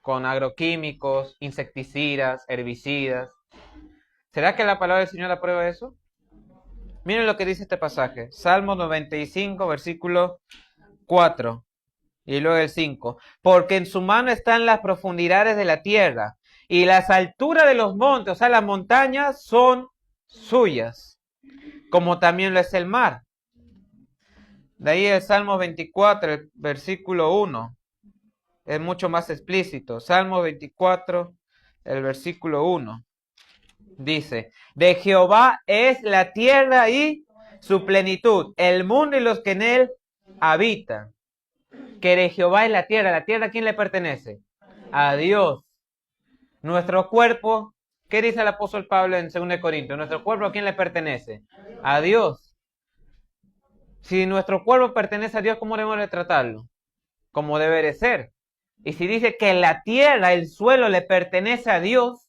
con agroquímicos, insecticidas, herbicidas? ¿Será que la palabra del Señor aprueba eso? Miren lo que dice este pasaje, Salmo 95, versículo 4. Y luego el 5. Porque en su mano están las profundidades de la tierra y las alturas de los montes, o sea, las montañas son suyas, como también lo es el mar. De ahí el Salmo 24, el versículo 1. Es mucho más explícito. Salmo 24, el versículo 1. Dice, de Jehová es la tierra y su plenitud, el mundo y los que en él habitan. Que de Jehová es la tierra. ¿La tierra a quién le pertenece? A Dios. Nuestro cuerpo, ¿qué dice el apóstol Pablo en 2 Corintios? ¿Nuestro cuerpo a quién le pertenece? A Dios. Si nuestro cuerpo pertenece a Dios, ¿cómo debemos de tratarlo? Como debe de ser. Y si dice que la tierra, el suelo, le pertenece a Dios,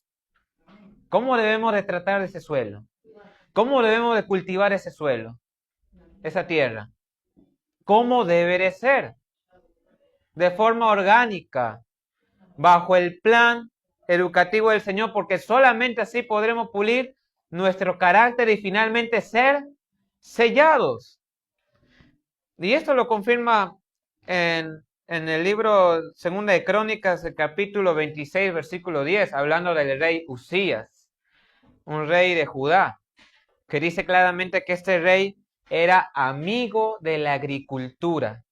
¿cómo debemos de tratar ese suelo? ¿Cómo debemos de cultivar ese suelo? Esa tierra. ¿Cómo debe de ser? De forma orgánica, bajo el plan educativo del Señor, porque solamente así podremos pulir nuestro carácter y finalmente ser sellados. Y esto lo confirma en el libro Segunda de Crónicas, el capítulo 26, versículo 10, hablando del rey Usías, un rey de Judá, que dice claramente que este rey era amigo de la agricultura.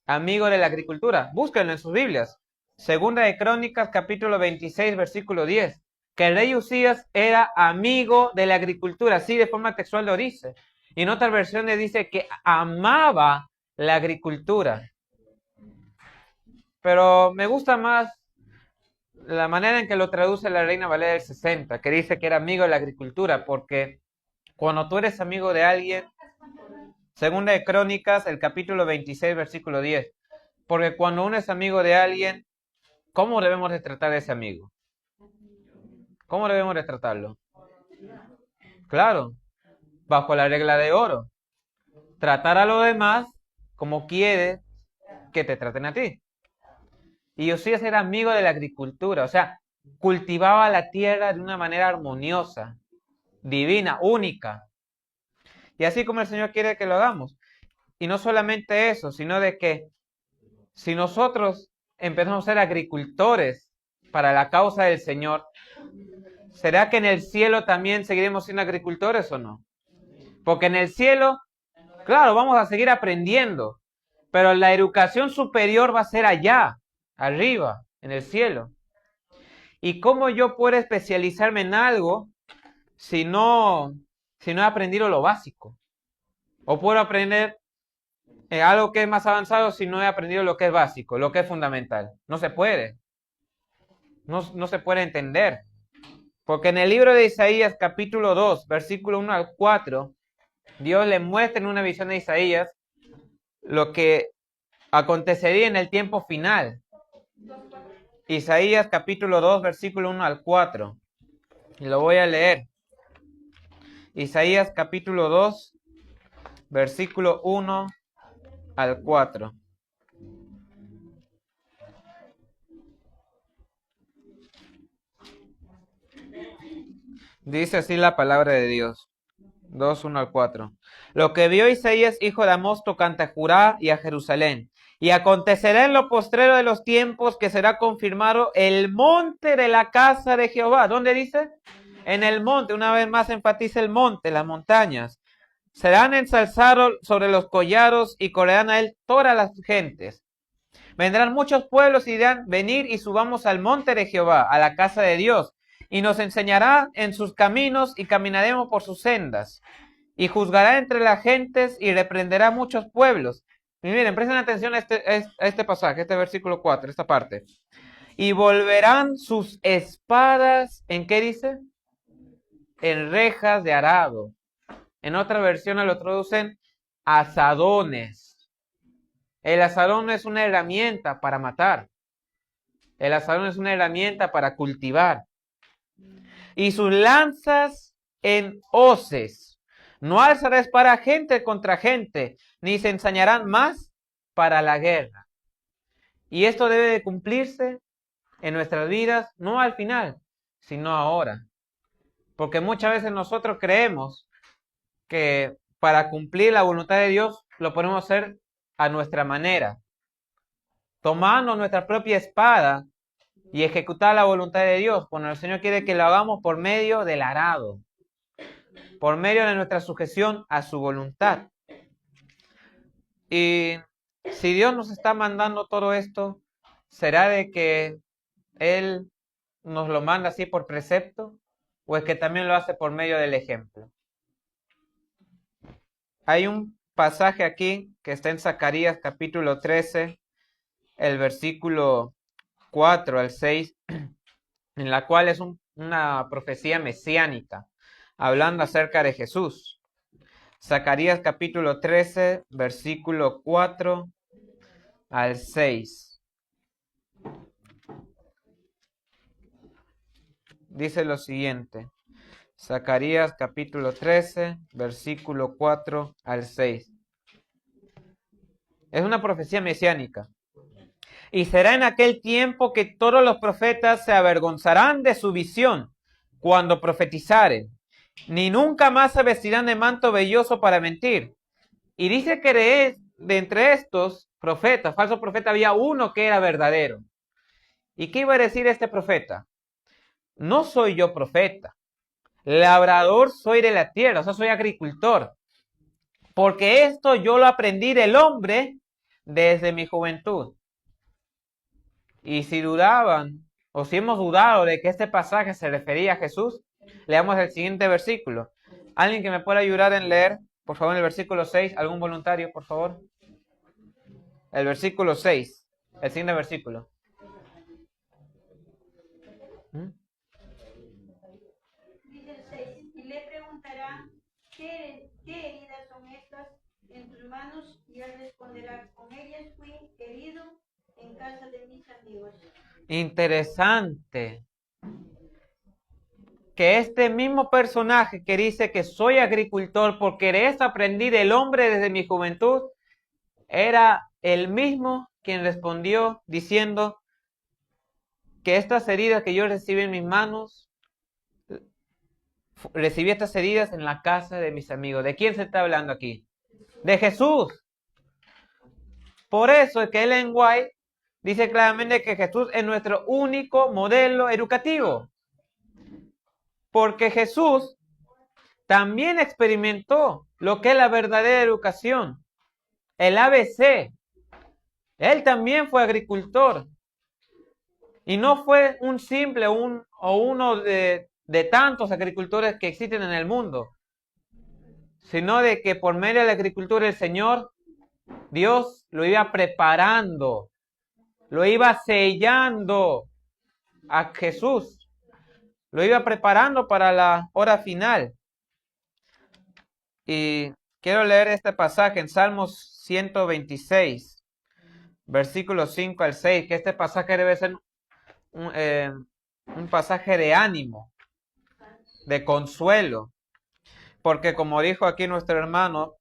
Amigo de la agricultura. Búsquenlo en sus Biblias. Segunda de Crónicas, capítulo 26, versículo 10. Que el rey Usías era amigo de la agricultura. Así de forma textual lo dice. Y en otras versiones dice que amaba la agricultura. Pero me gusta más la manera en que lo traduce la Reina Valera del 60, que dice que era amigo de la agricultura, porque cuando tú eres amigo de alguien, Segunda de Crónicas, el capítulo 26, versículo 10, porque cuando uno es amigo de alguien, ¿cómo debemos de tratar a ese amigo? ¿Cómo debemos de tratarlo? Claro, bajo la regla de oro. Tratar a los demás como quieres que te traten a ti. Y Usías era amigo de la agricultura, o sea, cultivaba la tierra de una manera armoniosa, divina, única. Y así como el Señor quiere que lo hagamos. Y no solamente eso, sino de que si nosotros empezamos a ser agricultores para la causa del Señor, ¿será que en el cielo también seguiremos siendo agricultores o no? Porque en el cielo, claro, vamos a seguir aprendiendo, pero la educación superior va a ser allá, arriba, en el cielo. ¿Y cómo yo puedo especializarme en algo si si no he aprendido lo básico? ¿O puedo aprender algo que es más avanzado si no he aprendido lo que es básico, lo que es fundamental? No se puede. No se puede entender. Porque en el libro de Isaías, capítulo 2, versículo 1 al 4, Dios le muestra en una visión de Isaías lo que acontecería en el tiempo final. Isaías, capítulo 2, versículo 1 al 4. Y lo voy a leer. Isaías, capítulo 2, versículo 1 al 4. Dice así la palabra de Dios. 2, 1 al 4. Lo que vio Isaías, hijo de Amós, tocante a Judá y a Jerusalén. Y acontecerá en lo postrero de los tiempos que será confirmado el monte de la casa de Jehová. ¿Dónde dice? En el monte. Una vez más enfatiza el monte, las montañas. Serán ensalzados sobre los collados y correrán a él todas las gentes. Vendrán muchos pueblos y dirán, venid y subamos al monte de Jehová, a la casa de Dios, y nos enseñará en sus caminos y caminaremos por sus sendas. Y juzgará entre las gentes y reprenderá muchos pueblos. Y miren, presten atención a este pasaje, este versículo 4, esta parte. Y volverán sus espadas, ¿en qué dice? En rejas de arado. En otra versión lo traducen asadones. El asadón es una herramienta para matar. El asadón es una herramienta para cultivar. Y sus lanzas en hoces. No alzará espada gente contra gente, ni se ensañarán más para la guerra. Y esto debe de cumplirse en nuestras vidas, no al final, sino ahora. Porque muchas veces nosotros creemos que para cumplir la voluntad de Dios lo podemos hacer a nuestra manera, tomando nuestra propia espada y ejecutar la voluntad de Dios, cuando el Señor quiere que lo hagamos por medio del arado, por medio de nuestra sujeción a su voluntad. Y si Dios nos está mandando todo esto, ¿será de que Él nos lo manda así por precepto? ¿O es que también lo hace por medio del ejemplo? Hay un pasaje aquí que está en Zacarías capítulo 13, el versículo 4 al 6, en la cual es una profecía mesiánica, hablando acerca de Jesús. Zacarías capítulo 13, versículo 4 al 6. Dice lo siguiente. Zacarías capítulo 13, versículo 4 al 6. Es una profecía mesiánica. Y será en aquel tiempo que todos los profetas se avergonzarán de su visión cuando profetizaren, ni nunca más se vestirán de manto velloso para mentir. Y dice que de entre estos profetas, falsos profetas, había uno que era verdadero. ¿Y qué iba a decir este profeta? No soy yo profeta, labrador soy de la tierra, o sea, soy agricultor. Porque esto yo lo aprendí del hombre desde mi juventud. Y si dudaban, o si hemos dudado de que este pasaje se refería a Jesús, leamos el siguiente versículo. ¿Alguien que me pueda ayudar en leer, por favor, el versículo 6? ¿Algún voluntario, por favor? El versículo 6, el siguiente versículo. Dice el 6, y le preguntará, ¿qué heridas son estas en tus manos? Y él responderá, con ellas fui herido en casa de mis amigos. Interesante que este mismo personaje que dice que soy agricultor porque de esto aprendí del hombre desde mi juventud, era el mismo quien respondió diciendo que estas heridas que yo recibí en mis manos, recibí estas heridas en la casa de mis amigos. ¿De quién se está hablando aquí? De Jesús. Por eso es que Ellen White dice claramente que Jesús es nuestro único modelo educativo. Porque Jesús también experimentó lo que es la verdadera educación, el ABC. Él también fue agricultor. Y no fue un simple o uno de tantos agricultores que existen en el mundo. sino de que por medio de la agricultura el Señor, Dios lo iba preparando, lo iba sellando a Jesús, lo iba preparando para la hora final. Y quiero leer este pasaje en Salmos 126, versículos 5 al 6, que este pasaje debe ser un pasaje de ánimo, de consuelo, porque como dijo aquí nuestro hermano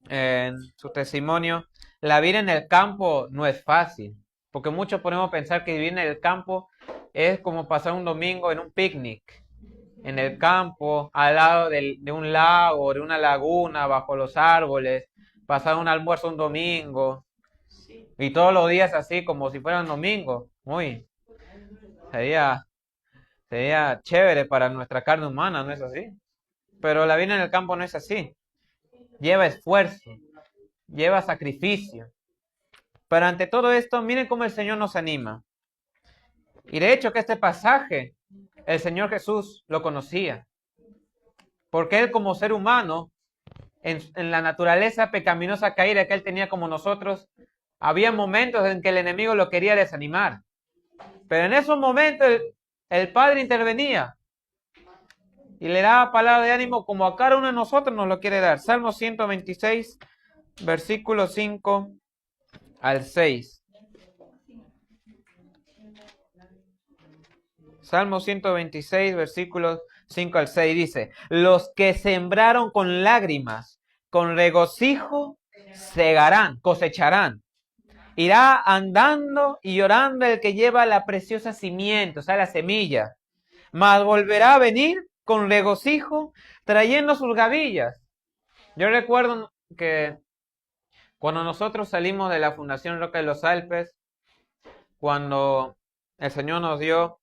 en su testimonio, la vida en el campo no es fácil, porque muchos podemos pensar que vivir en el campo es como pasar un domingo en un picnic, en el campo, al lado de un lago, de una laguna, bajo los árboles, pasar un almuerzo un domingo, y todos los días así como si fuera un domingo. Uy, sería, sería chévere para nuestra carne humana, ¿no es así? Pero la vida en el campo no es así. Lleva esfuerzo, lleva sacrificio. Pero ante todo esto, miren cómo el Señor nos anima. Y de hecho que este pasaje, el Señor Jesús lo conocía. Porque Él como ser humano, en la naturaleza pecaminosa caída que Él tenía como nosotros, había momentos en que el enemigo lo quería desanimar. Pero en esos momentos el Padre intervenía y le daba palabra de ánimo como a cada uno de nosotros nos lo quiere dar. Salmo 126, versículo 5 al 6. Salmo 126, versículos 5 al 6 dice: los que sembraron con lágrimas, con regocijo, segarán, cosecharán. Irá andando y llorando el que lleva la preciosa simiente, o sea, la semilla. Mas volverá a venir con regocijo, trayendo sus gavillas. Yo recuerdo que cuando nosotros salimos de la Fundación Roca de los Alpes, cuando el Señor nos dio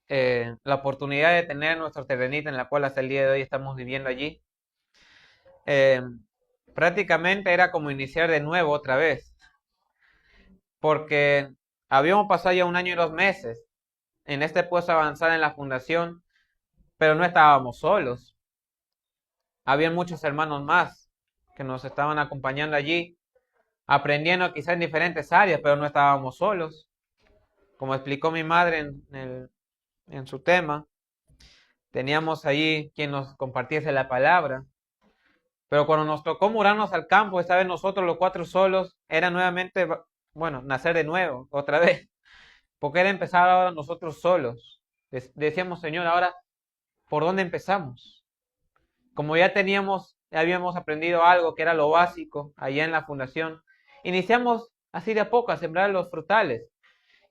la oportunidad de tener nuestro terrenito en la cual hasta el día de hoy estamos viviendo allí, eh, prácticamente era como iniciar de nuevo otra vez, porque habíamos pasado ya 1 año y 2 meses en este puesto avanzado en la fundación, pero no estábamos solos. Había muchos hermanos más que nos estaban acompañando allí, aprendiendo quizá en diferentes áreas, pero no estábamos solos. Como explicó mi madre en su tema, teníamos allí quien nos compartiese la palabra. Pero cuando nos tocó mudarnos al campo, esta vez nosotros los 4 solos, era nuevamente, bueno, nacer de nuevo, otra vez. Porque era empezar ahora nosotros solos. Decíamos, Señor, ahora, ¿por dónde empezamos? Como ya habíamos aprendido algo que era lo básico allá en la fundación, iniciamos así de a poco a sembrar los frutales.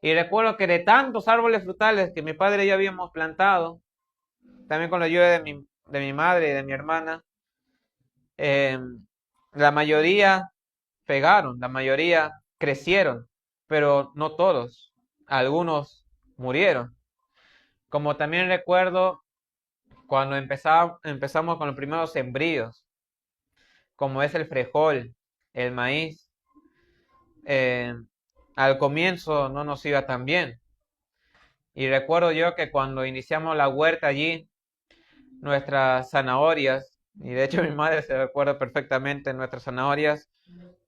Y recuerdo que de tantos árboles frutales que mi padre y yo habíamos plantado, también con la ayuda de mi madre y de mi hermana, eh, la mayoría pegaron, la mayoría crecieron, pero no todos. Algunos murieron. Como también recuerdo cuando empezamos con los primeros sembríos, como es el frijol, el maíz. eh, Al comienzo no nos iba tan bien. Y recuerdo yo que cuando iniciamos la huerta allí, nuestras zanahorias, y de hecho mi madre se recuerda perfectamente nuestras zanahorias,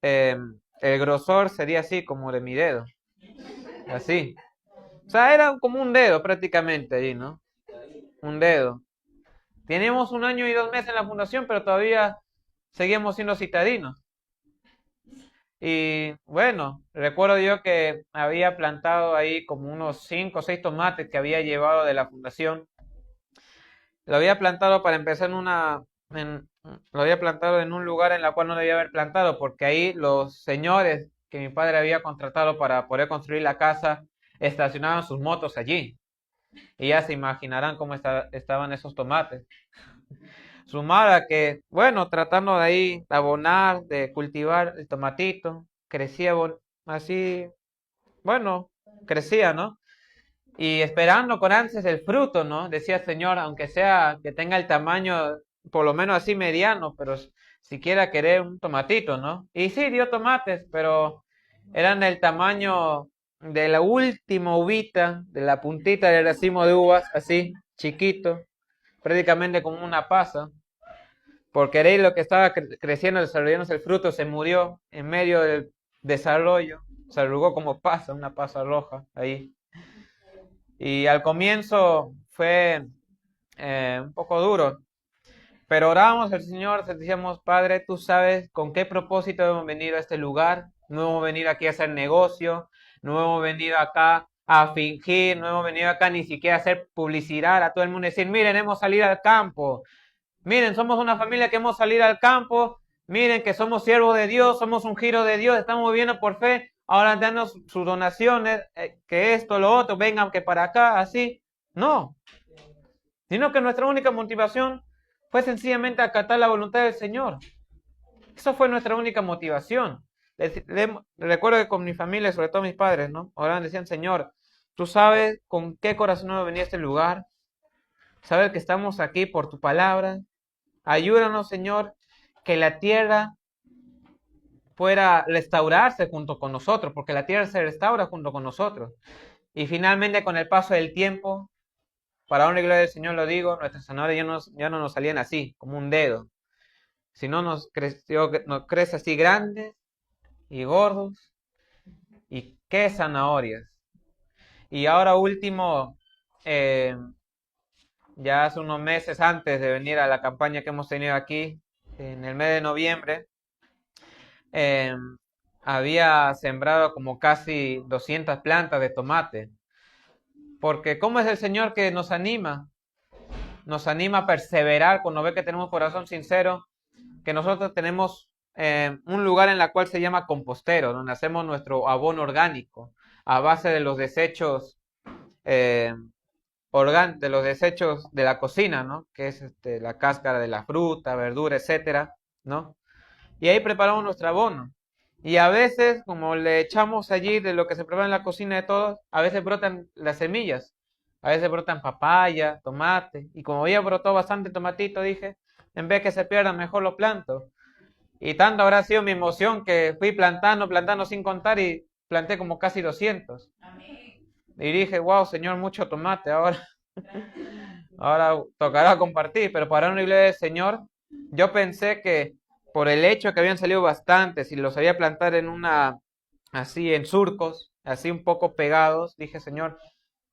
eh, el grosor sería así como de mi dedo, así. O sea, era como un dedo prácticamente allí, ¿no? Un dedo. Tenemos 1 año y 2 meses en la fundación, pero todavía seguimos siendo citadinos. Y bueno, recuerdo yo que había plantado ahí como unos 5 o 6 tomates que había llevado de la fundación. Lo había plantado para empezar lo había plantado en un lugar en la cual no debía haber plantado, porque ahí los señores que mi padre había contratado para poder construir la casa estacionaban sus motos allí. Y ya se imaginarán cómo estaban esos tomates. Sumar a que, bueno, tratando de ahí de abonar, de cultivar el tomatito, crecía así, bueno, crecía, ¿no? Y esperando con ansias el fruto, ¿no? Decía el Señor, aunque sea que tenga el tamaño, por lo menos así mediano, pero siquiera querer un tomatito, ¿no? Y sí, dio tomates, pero eran del tamaño de la última uvita, de la puntita del racimo de uvas, así, chiquito, prácticamente como una pasa. porque era lo que estaba creciendo, desarrollándose el fruto, se murió en medio del desarrollo, se arrugó como pasa, una pasa roja ahí. Y al comienzo fue un poco duro, pero orábamos al Señor, decíamos, Padre, tú sabes con qué propósito hemos venido a este lugar, no hemos venido aquí a hacer negocio, no hemos venido acá a fingir, no hemos venido acá ni siquiera a hacer publicidad a todo el mundo, decir, miren, hemos salido al campo, miren, somos una familia que hemos salido al campo, miren que somos siervos de Dios, somos un giro de Dios, estamos viviendo por fe, ahora danos sus donaciones, que esto, lo otro, vengan que para acá, así. No, sino que nuestra única motivación fue sencillamente acatar la voluntad del Señor. Eso fue nuestra única motivación. Recuerdo que con mi familia, sobre todo mis padres, ¿no? Oraban, decían, Señor, tú sabes con qué corazón hemos venido a este lugar, sabes que estamos aquí por tu palabra. Ayúdanos, Señor, que la tierra pueda restaurarse junto con nosotros, porque la tierra se restaura junto con nosotros. Y finalmente, con el paso del tiempo, para honra y gloria del Señor lo digo, nuestras zanahorias ya no nos salían así, como un dedo, sino nos crece así grandes y gordos. Y qué zanahorias. Y ahora último, ya hace unos meses antes de venir a la campaña que hemos tenido aquí, en el mes de noviembre, eh, había sembrado como casi 200 plantas de tomate. Porque ¿cómo es el Señor que nos anima? Nos anima a perseverar cuando ve que tenemos un corazón sincero, que nosotros tenemos un lugar en la cual se llama compostero, donde hacemos nuestro abono orgánico a base de los desechos de los desechos de la cocina, ¿no? Que es la cáscara de la fruta, verdura, etcétera, ¿no? Y ahí preparamos nuestro abono. Y a veces, como le echamos allí de lo que se prepara en la cocina de todos, a veces brotan las semillas. A veces brotan papaya, tomate. Y como había brotado bastante tomatito, dije, en vez que se pierdan, mejor lo planto. Y tanto habrá sido mi emoción que fui plantando, plantando sin contar y planté como casi 200. Y dije, wow, Señor, mucho tomate ahora. Ahora tocará compartir, pero para una iglesia del Señor, yo pensé que por el hecho que habían salido bastantes y los había plantado en así en surcos, así un poco pegados, dije, Señor,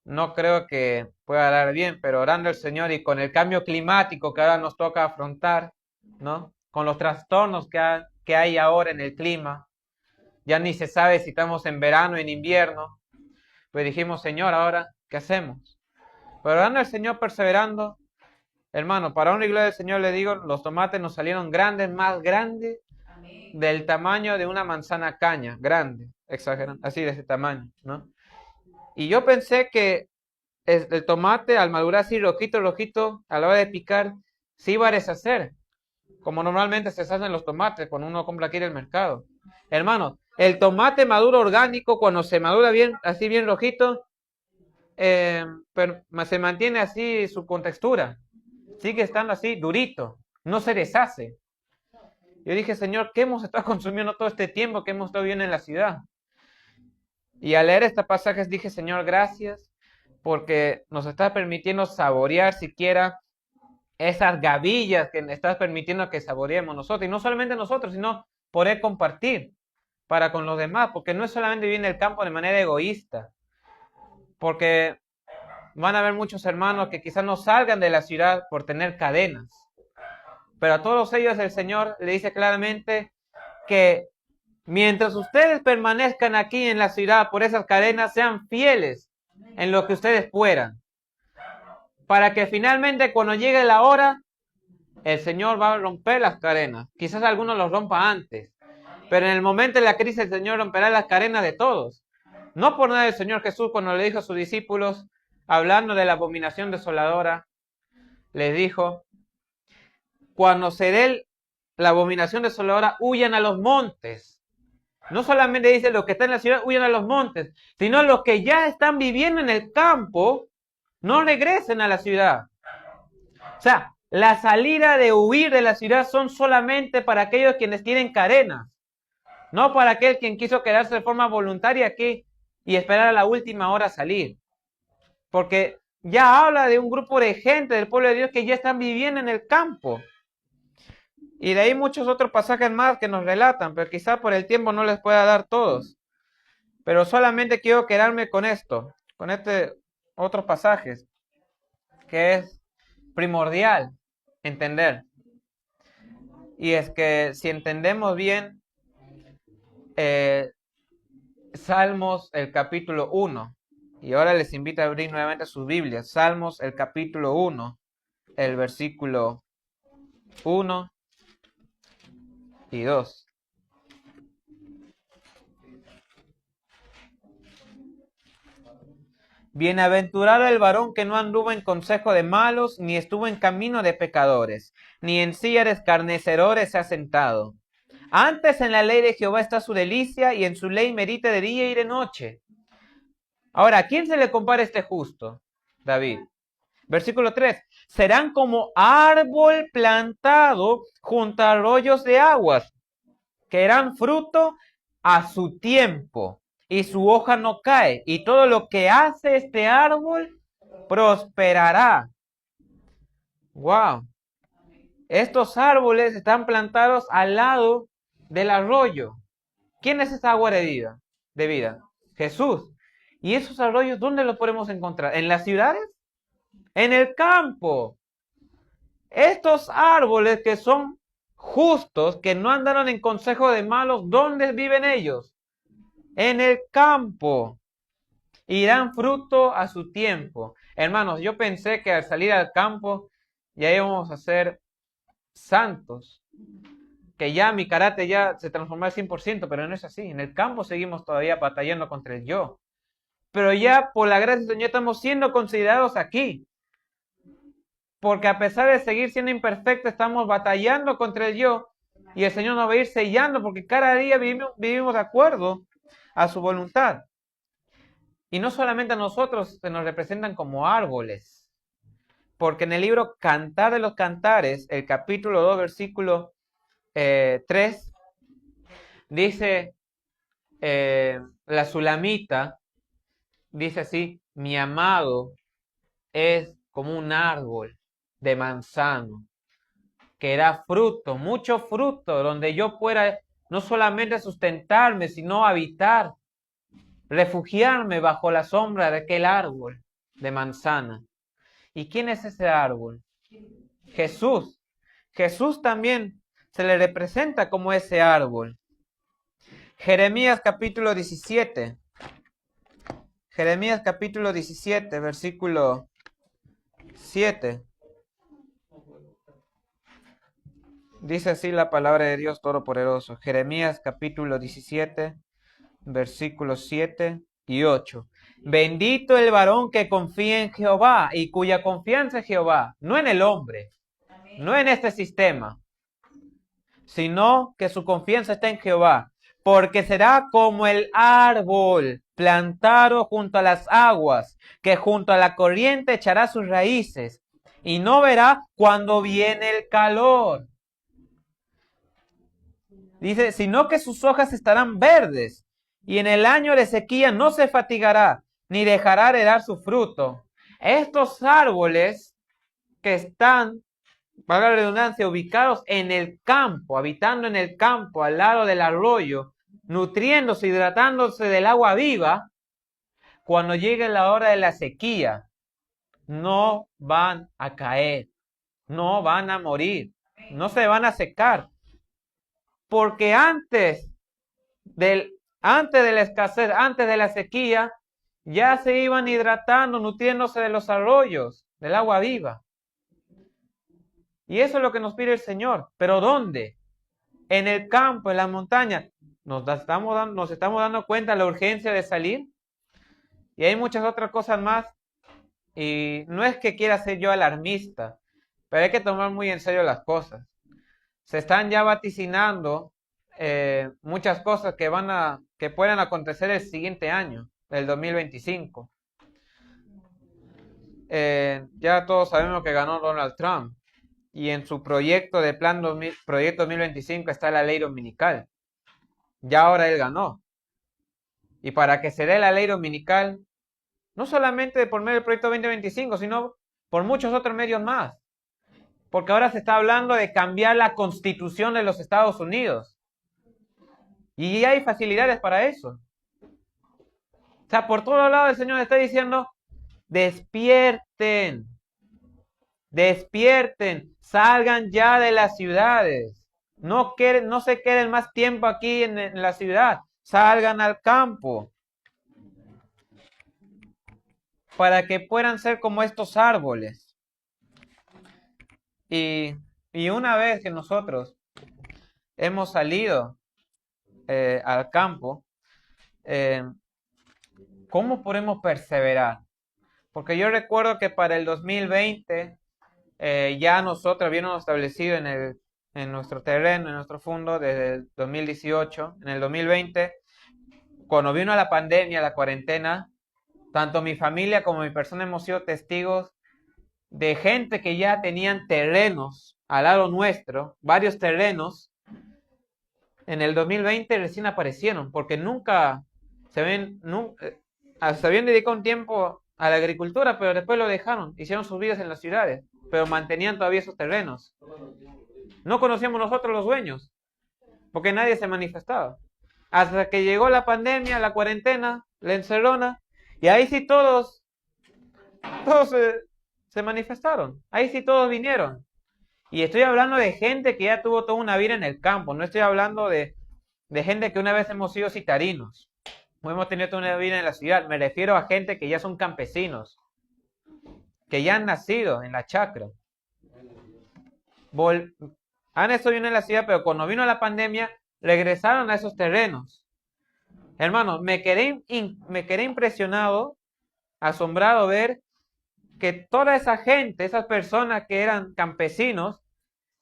no creo que pueda dar bien, pero orando al Señor y con el cambio climático que ahora nos toca afrontar, ¿no? Con los trastornos que hay ahora en el clima, ya ni se sabe si estamos en verano o en invierno, pues dijimos, Señor, ahora, ¿qué hacemos? Pero orando al Señor, perseverando, hermano, para una iglesia del Señor le digo, los tomates nos salieron grandes, más grandes, del tamaño de una manzana caña, grande, exagerando, así de ese tamaño, ¿no? Y yo pensé que el tomate al madurar así rojito, rojito, a la hora de picar, se iba a deshacer, como normalmente se hacen los tomates cuando uno compra aquí en el mercado. Hermano, el tomate maduro orgánico, cuando se madura bien, así bien rojito, pero se mantiene así su contextura, sigue estando así durito, no se deshace. Yo dije, Señor, ¿qué hemos estado consumiendo todo este tiempo que hemos estado viviendo en la ciudad? Y al leer este pasaje dije, Señor, gracias, porque nos estás permitiendo saborear siquiera esas gavillas que estás permitiendo que saboreemos nosotros. Y no solamente nosotros, sino poder compartir para con los demás, porque no es solamente vivir en el campo de manera egoísta, porque van a haber muchos hermanos que quizás no salgan de la ciudad por tener cadenas. Pero a todos ellos el Señor le dice claramente que mientras ustedes permanezcan aquí en la ciudad por esas cadenas, sean fieles en lo que ustedes puedan. Para que finalmente cuando llegue la hora, el Señor va a romper las cadenas. Quizás algunos los rompa antes. Pero en el momento de la crisis el Señor romperá las cadenas de todos. No por nada el Señor Jesús cuando le dijo a sus discípulos, hablando de la abominación desoladora, les dijo, cuando se dé la abominación desoladora, huyan a los montes. No solamente dice los que están en la ciudad, huyan a los montes, sino los que ya están viviendo en el campo, no regresen a la ciudad. O sea, la salida de huir de la ciudad son solamente para aquellos quienes tienen cadenas, no para aquel quien quiso quedarse de forma voluntaria aquí y esperar a la última hora salir. Porque ya habla de un grupo de gente del pueblo de Dios que ya están viviendo en el campo. Y de ahí muchos otros pasajes más que nos relatan, pero quizá por el tiempo no les pueda dar todos. Pero solamente quiero quedarme con esto, con este otros pasajes, que es primordial entender. Y es que si entendemos bien eh, Salmos el capítulo 1, y ahora les invito a abrir nuevamente sus Biblias, Salmos el capítulo 1, el versículo 1 y 2. Bienaventurado el varón que no anduvo en consejo de malos, ni estuvo en camino de pecadores, ni en silla de escarnecedores se ha sentado. Antes en la ley de Jehová está su delicia, y en su ley medita de día y de noche. Ahora, ¿a quién se le compara este justo? David. Versículo 3. Serán como árbol plantado junto a arroyos de aguas, que darán fruto a su tiempo, y su hoja no cae, y todo lo que hace este árbol prosperará. Wow. Estos árboles están plantados al lado del arroyo. ¿Quién es esa agua de vida? De vida. Jesús. ¿Y esos arroyos dónde los podemos encontrar? ¿En las ciudades? En el campo. Estos árboles que son justos, que no andaron en consejo de malos, ¿dónde viven ellos? En el campo. Y dan fruto a su tiempo. Hermanos, yo pensé que al salir al campo ya íbamos a ser santos, que ya mi carácter ya se transformó al 100%, pero no es así. En el campo seguimos todavía batallando contra el yo. Pero ya por la gracia del Señor estamos siendo considerados aquí. Porque a pesar de seguir siendo imperfectos, estamos batallando contra el yo. Y el Señor nos va a ir sellando porque cada día vivimos de acuerdo a su voluntad. Y no solamente a nosotros se nos representan como árboles. Porque en el libro Cantar de los Cantares, el capítulo 2, versículo 3, dice la Sulamita, dice así: mi amado es como un árbol de manzano que da fruto, mucho fruto, donde yo pueda no solamente sustentarme, sino habitar, refugiarme bajo la sombra de aquel árbol de manzana. ¿Y quién es ese árbol? Jesús. Jesús también se le representa como ese árbol. Jeremías capítulo 17. Jeremías capítulo 17, versículo 7. Dice así la palabra de Dios Todopoderoso. Jeremías capítulo 17, versículos 7 y 8. Bendito el varón que confía en Jehová y cuya confianza es Jehová, no en el hombre, no en este sistema, sino que su confianza está en Jehová, porque será como el árbol plantado junto a las aguas, que junto a la corriente echará sus raíces, y no verá cuando viene el calor. Dice, sino que sus hojas estarán verdes, y en el año de sequía no se fatigará, ni dejará de dar su fruto. Estos árboles que están, para la redundancia, ubicados en el campo, habitando en el campo, al lado del arroyo, nutriéndose, hidratándose del agua viva, cuando llegue la hora de la sequía, no van a caer, no van a morir, no se van a secar. Porque antes de la escasez, antes de la sequía, ya se iban hidratando, nutriéndose de los arroyos, del agua viva. Y eso es lo que nos pide el Señor. ¿Pero dónde? En el campo, en la montaña. Nos estamos dando cuenta de la urgencia de salir. Y hay muchas otras cosas más. Y no es que quiera ser yo alarmista, pero hay que tomar muy en serio las cosas. Se están ya vaticinando muchas cosas que puedan acontecer el siguiente año, el 2025. Ya todos sabemos que ganó Donald Trump y en su proyecto de proyecto 2025 está la ley dominical. Ya ahora él ganó. Y para que se dé la ley dominical, no solamente por medio del proyecto 2025, sino por muchos otros medios más. Porque ahora se está hablando de cambiar la constitución de los Estados Unidos. Y hay facilidades para eso. O sea, por todos lados el Señor está diciendo, despierten, despierten, salgan ya de las ciudades. No se queden más tiempo aquí en la ciudad. Salgan al campo. Para que puedan ser como estos árboles. Y una vez que nosotros hemos salido al campo, ¿cómo podemos perseverar? Porque yo recuerdo que para el 2020 ya nosotros habíamos establecido en nuestro terreno, en nuestro fondo, desde el 2018. En el 2020, cuando vino la pandemia, la cuarentena, tanto mi familia como mi persona hemos sido testigos de gente que ya tenían terrenos al lado nuestro, varios terrenos. En el 2020 recién aparecieron, porque nunca se habían dedicado un tiempo a la agricultura, pero después lo dejaron, hicieron sus vidas en las ciudades, pero mantenían todavía esos terrenos. No conocíamos nosotros los dueños, porque nadie se manifestaba. Hasta que llegó la pandemia, la cuarentena, la encerrona, y ahí sí todos se manifestaron. Ahí sí todos vinieron. Y estoy hablando de gente que ya tuvo toda una vida en el campo. No estoy hablando de gente que una vez hemos sido citarinos. O hemos tenido toda una vida en la ciudad. Me refiero a gente que ya son campesinos. Que ya han nacido en la chacra. Han estado bien en la ciudad, pero cuando vino la pandemia, regresaron a esos terrenos. Hermanos, me quedé impresionado, asombrado ver que toda esa gente, esas personas que eran campesinos,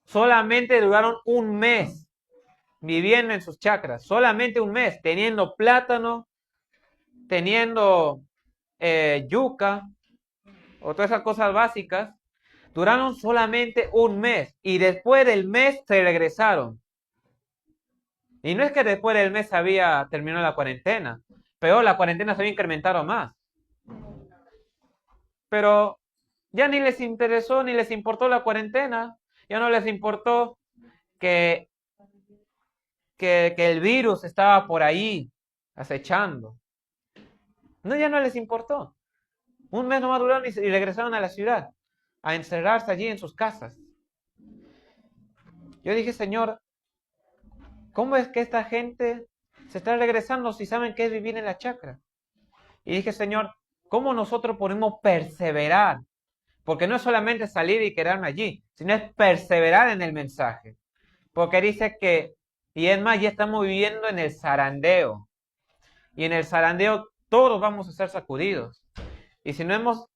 solamente duraron un mes viviendo en sus chacras, solamente un mes, teniendo plátano, teniendo yuca, o todas esas cosas básicas, duraron solamente un mes, y después del mes se regresaron. Y no es que después del mes había terminado la cuarentena, pero la cuarentena se había incrementado más. Pero ya ni les interesó, ni les importó la cuarentena, ya no les importó que el virus estaba por ahí acechando. No, ya no les importó. Un mes nomás duraron y regresaron a la ciudad, a encerrarse allí en sus casas. Yo dije, Señor, ¿cómo es que esta gente se está regresando si saben qué es vivir en la chacra? Y dije, Señor, ¿cómo nosotros podemos perseverar? Porque no es solamente salir y quedarme allí, sino es perseverar en el mensaje. Porque dice que, y es más, ya estamos viviendo en el zarandeo. Y en el zarandeo todos vamos a ser sacudidos. Y si no hemos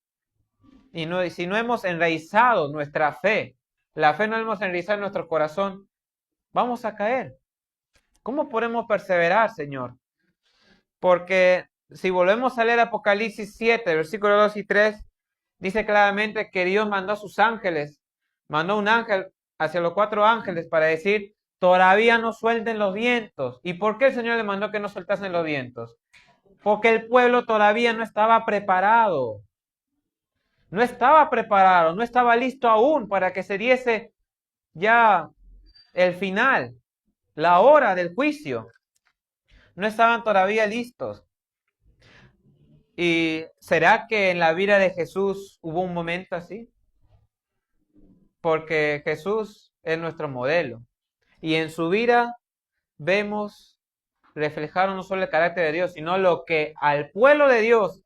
enraizado nuestra fe, la fe no hemos enraizado en nuestro corazón, vamos a caer. ¿Cómo podemos perseverar, Señor? Porque si volvemos a leer Apocalipsis 7, versículos 2 y 3, dice claramente que Dios mandó a sus ángeles, mandó un ángel hacia los 4 ángeles para decir, todavía no suelten los vientos. ¿Y por qué el Señor le mandó que no soltasen los vientos? Porque el pueblo todavía no estaba preparado. No estaba preparado, no estaba listo aún para que se diese ya el final, la hora del juicio. No estaban todavía listos. ¿Y será que en la vida de Jesús hubo un momento así? Porque Jesús es nuestro modelo. Y en su vida vemos reflejado no solo el carácter de Dios, sino lo que al pueblo de Dios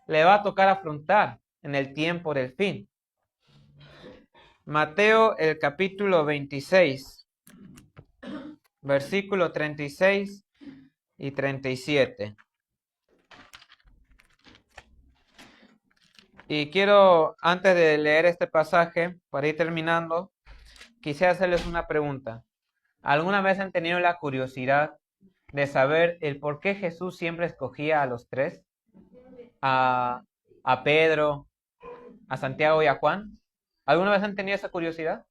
le va a tocar afrontar en el tiempo del fin. Mateo, el capítulo 26, versículos 36 y 37. Y quiero, antes de leer este pasaje, para ir terminando, quisiera hacerles una pregunta. ¿Alguna vez han tenido la curiosidad de saber el por qué Jesús siempre escogía a los 3? A Pedro, a Santiago y a Juan. ¿Alguna vez han tenido esa curiosidad?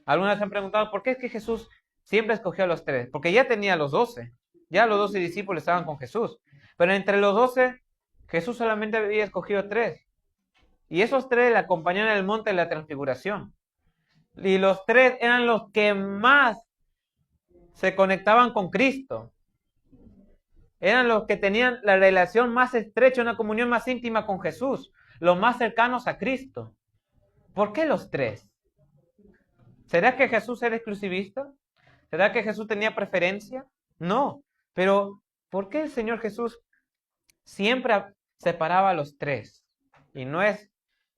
¿Alguna vez han preguntado por qué es que Jesús siempre escogió a los 3? Porque ya tenía los 12. Ya los 12 discípulos estaban con Jesús. Pero entre los 12, Jesús solamente había escogido 3. Y esos 3 le acompañaron en el monte de la transfiguración. Y los tres eran los que más se conectaban con Cristo. Eran los que tenían la relación más estrecha, una comunión más íntima con Jesús, los más cercanos a Cristo. ¿Por qué los tres? ¿Será que Jesús era exclusivista? ¿Será que Jesús tenía preferencia? No, pero ¿por qué el Señor Jesús siempre separaba a los tres? Y no es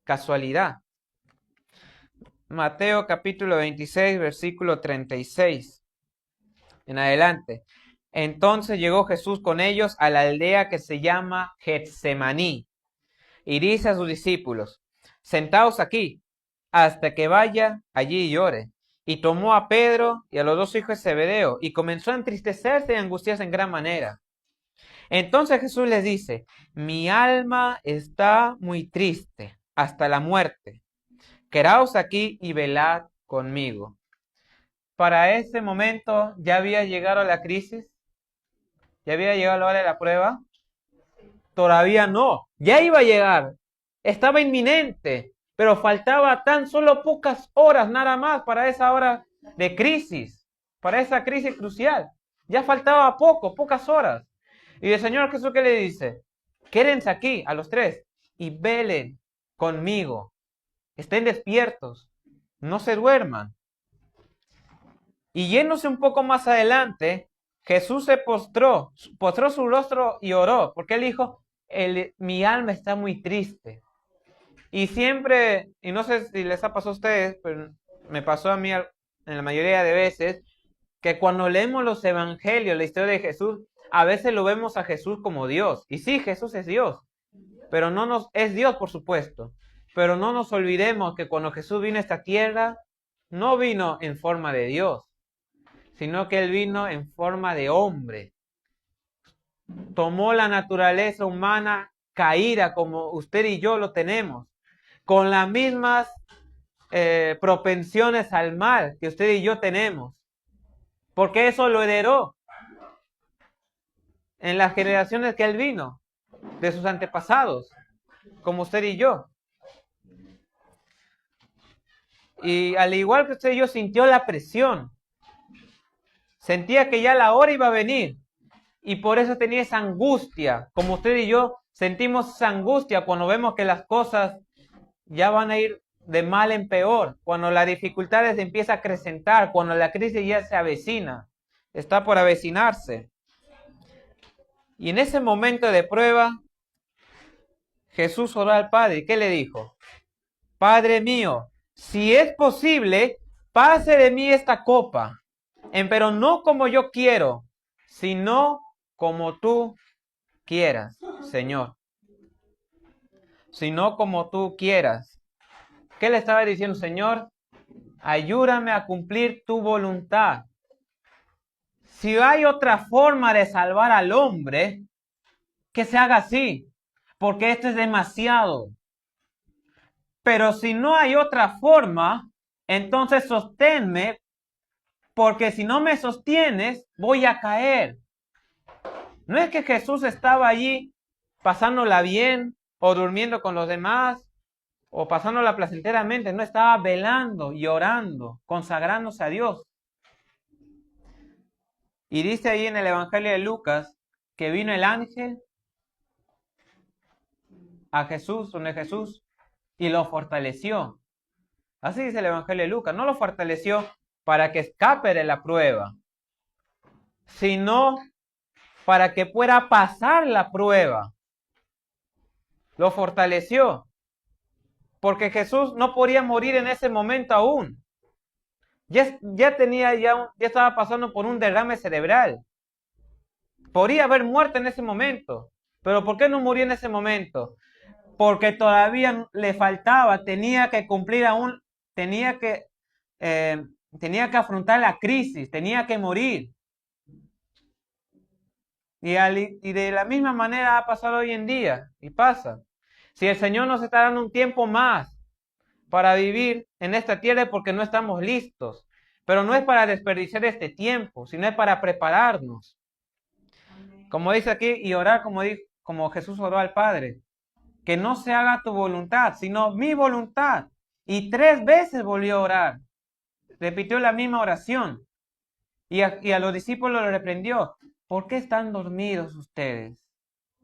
casualidad. Mateo capítulo 26, versículo 36 en adelante. Entonces llegó Jesús con ellos a la aldea que se llama Getsemaní y dice a sus discípulos: sentaos aquí hasta que vaya allí y ore. Y tomó a Pedro y a los dos hijos de Zebedeo y comenzó a entristecerse y a angustiarse en gran manera. Entonces Jesús les dice: mi alma está muy triste hasta la muerte. Quedaos aquí y velad conmigo. Para ese momento ya había llegado la crisis, ya había llegado la hora de la prueba. Todavía no, ya iba a llegar, estaba inminente, pero faltaba tan solo pocas horas nada más para esa hora de crisis, para esa crisis crucial. Ya faltaba poco, pocas horas. Y el Señor Jesús, ¿qué le dice? Quédense aquí a los tres y velen conmigo. Estén despiertos, no se duerman. Y yéndose un poco más adelante, Jesús se postró su rostro y oró, porque él dijo: mi alma está muy triste. Y siempre, y no sé si les ha pasado a ustedes, pero me pasó a mí en la mayoría de veces, que cuando leemos los evangelios, la historia de Jesús, a veces lo vemos a Jesús como Dios. Y sí, Jesús es Dios, pero es Dios, por supuesto. Pero no nos olvidemos que cuando Jesús vino a esta tierra, no vino en forma de Dios, sino que Él vino en forma de hombre. Tomó la naturaleza humana caída como usted y yo lo tenemos, con las mismas propensiones al mal que usted y yo tenemos, porque eso lo heredó en las generaciones que Él vino, de sus antepasados, como usted y yo. Y al igual que usted y yo, sintió la presión, sentía que ya la hora iba a venir, y por eso tenía esa angustia, como usted y yo sentimos esa angustia cuando vemos que las cosas ya van a ir de mal en peor, cuando las dificultades empiezan a acrecentar, cuando la crisis ya se avecina, está por avecinarse. Y en ese momento de prueba, Jesús oró al Padre. ¿Qué le dijo? Padre mío, si es posible, pase de mí esta copa, pero no como yo quiero, sino como tú quieras, Señor. Sino como tú quieras. ¿Qué le estaba diciendo, Señor? Ayúdame a cumplir tu voluntad. Si hay otra forma de salvar al hombre, que se haga así, porque esto es demasiado. Pero si no hay otra forma, entonces sosténme, porque si no me sostienes, voy a caer. No es que Jesús estaba allí pasándola bien, o durmiendo con los demás, o pasándola placenteramente, no, estaba velando y orando, consagrándose a Dios. Y dice ahí en el Evangelio de Lucas que vino el ángel a Jesús, donde Jesús, y lo fortaleció. Así dice el Evangelio de Lucas, no lo fortaleció para que escape de la prueba, sino para que pueda pasar la prueba. Lo fortaleció, porque Jesús no podía morir en ese momento aún. Ya estaba pasando por un derrame cerebral. Podría haber muerto en ese momento. Pero ¿por qué no murió en ese momento? Porque todavía le faltaba, tenía que cumplir aún, tenía que afrontar la crisis, tenía que morir. Y de la misma manera ha pasado hoy en día, y pasa. Si el Señor nos está dando un tiempo más para vivir en esta tierra es porque no estamos listos. Pero no es para desperdiciar este tiempo, sino es para prepararnos. Como dice aquí, y orar como Jesús oró al Padre. Que no se haga tu voluntad, sino mi voluntad. Y 3 veces volvió a orar. repitió la misma oración. Y a los discípulos los reprendió. ¿Por qué están dormidos ustedes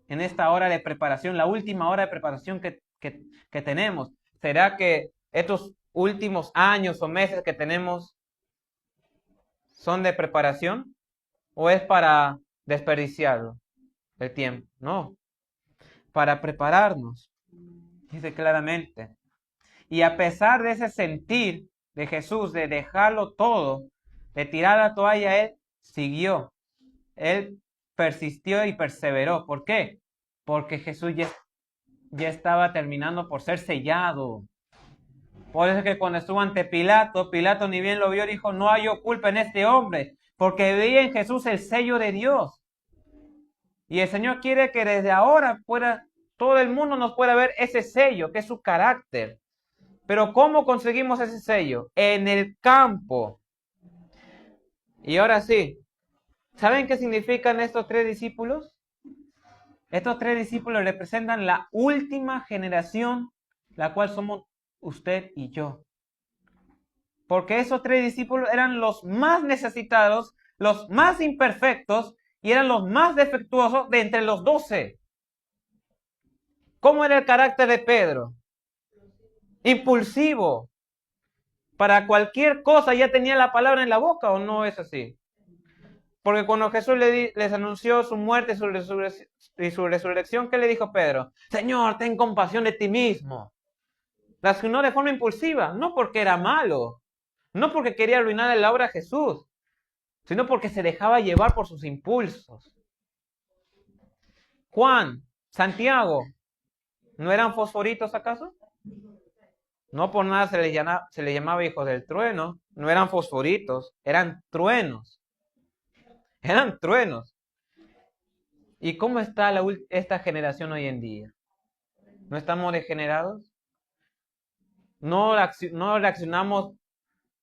en esta hora de preparación, la última hora de preparación que tenemos? ¿Será que estos últimos años o meses que tenemos son de preparación? ¿O es para desperdiciarlo el tiempo? No, para prepararnos, dice claramente. Y a pesar de ese sentir de Jesús, de dejarlo todo, de tirar la toalla, él siguió. Él persistió y perseveró. ¿Por qué? Porque Jesús ya estaba terminando por ser sellado. Por eso es que cuando estuvo ante Pilato, Pilato ni bien lo vio, dijo, no hay culpa en este hombre, porque veía en Jesús el sello de Dios. Y el Señor quiere que desde ahora todo el mundo nos pueda ver ese sello, que es su carácter. Pero ¿cómo conseguimos ese sello? En el campo. Y ahora sí, ¿saben qué significan estos 3 discípulos? Estos 3 discípulos representan la última generación, la cual somos usted y yo. Porque esos 3 discípulos eran los más necesitados, los más imperfectos y eran los más defectuosos de entre los 12. ¿Cómo era el carácter de Pedro? Impulsivo. Para cualquier cosa ya tenía la palabra en la boca, ¿o no es así? Porque cuando Jesús les anunció su muerte y su resurrección, ¿qué le dijo Pedro? Señor, ten compasión de ti mismo. Reaccionó de forma impulsiva, no porque era malo, no porque quería arruinar la obra de Jesús, sino porque se dejaba llevar por sus impulsos. Juan, Santiago, ¿no eran fosforitos acaso? No por nada se les llamaba hijos del trueno, no eran fosforitos, eran truenos. Eran truenos. ¿Y cómo está esta generación hoy en día? ¿No estamos degenerados? ¿No reaccionamos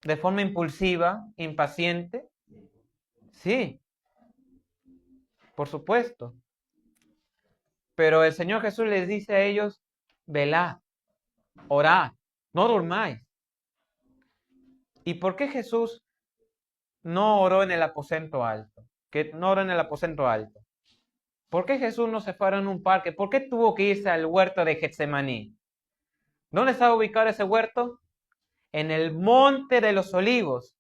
de forma impulsiva, impaciente? Sí, por supuesto. Pero el Señor Jesús les dice a ellos, velad, orad, no durmáis. ¿Y por qué Jesús no oró en el aposento alto? No oró en el aposento alto. ¿Por qué Jesús no se fue en un parque? ¿Por qué tuvo que irse al huerto de Getsemaní? ¿Dónde estaba ubicado ese huerto? En el monte de los olivos.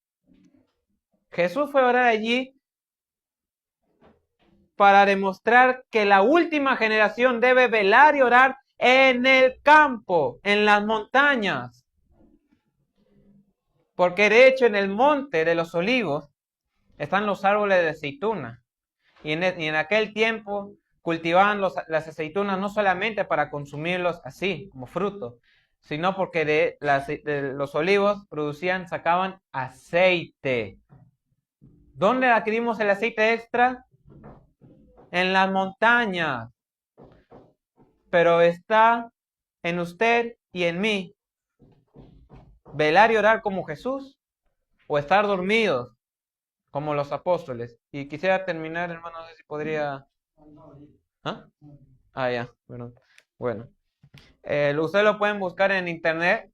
Jesús fue a orar allí para demostrar que la última generación debe velar y orar en el campo, en las montañas. Porque de hecho en el monte de los olivos están los árboles de aceituna. Y en aquel tiempo cultivaban las aceitunas no solamente para consumirlos así, como fruto, sino porque de los olivos sacaban aceite. ¿Dónde adquirimos el aceite extra? En las montañas. Pero está en usted y en mí. Velar y orar como Jesús o estar dormidos como los apóstoles. Y quisiera terminar, hermano, no sé si podría... ¿Ah? Ya, bueno. Ustedes lo pueden buscar en internet,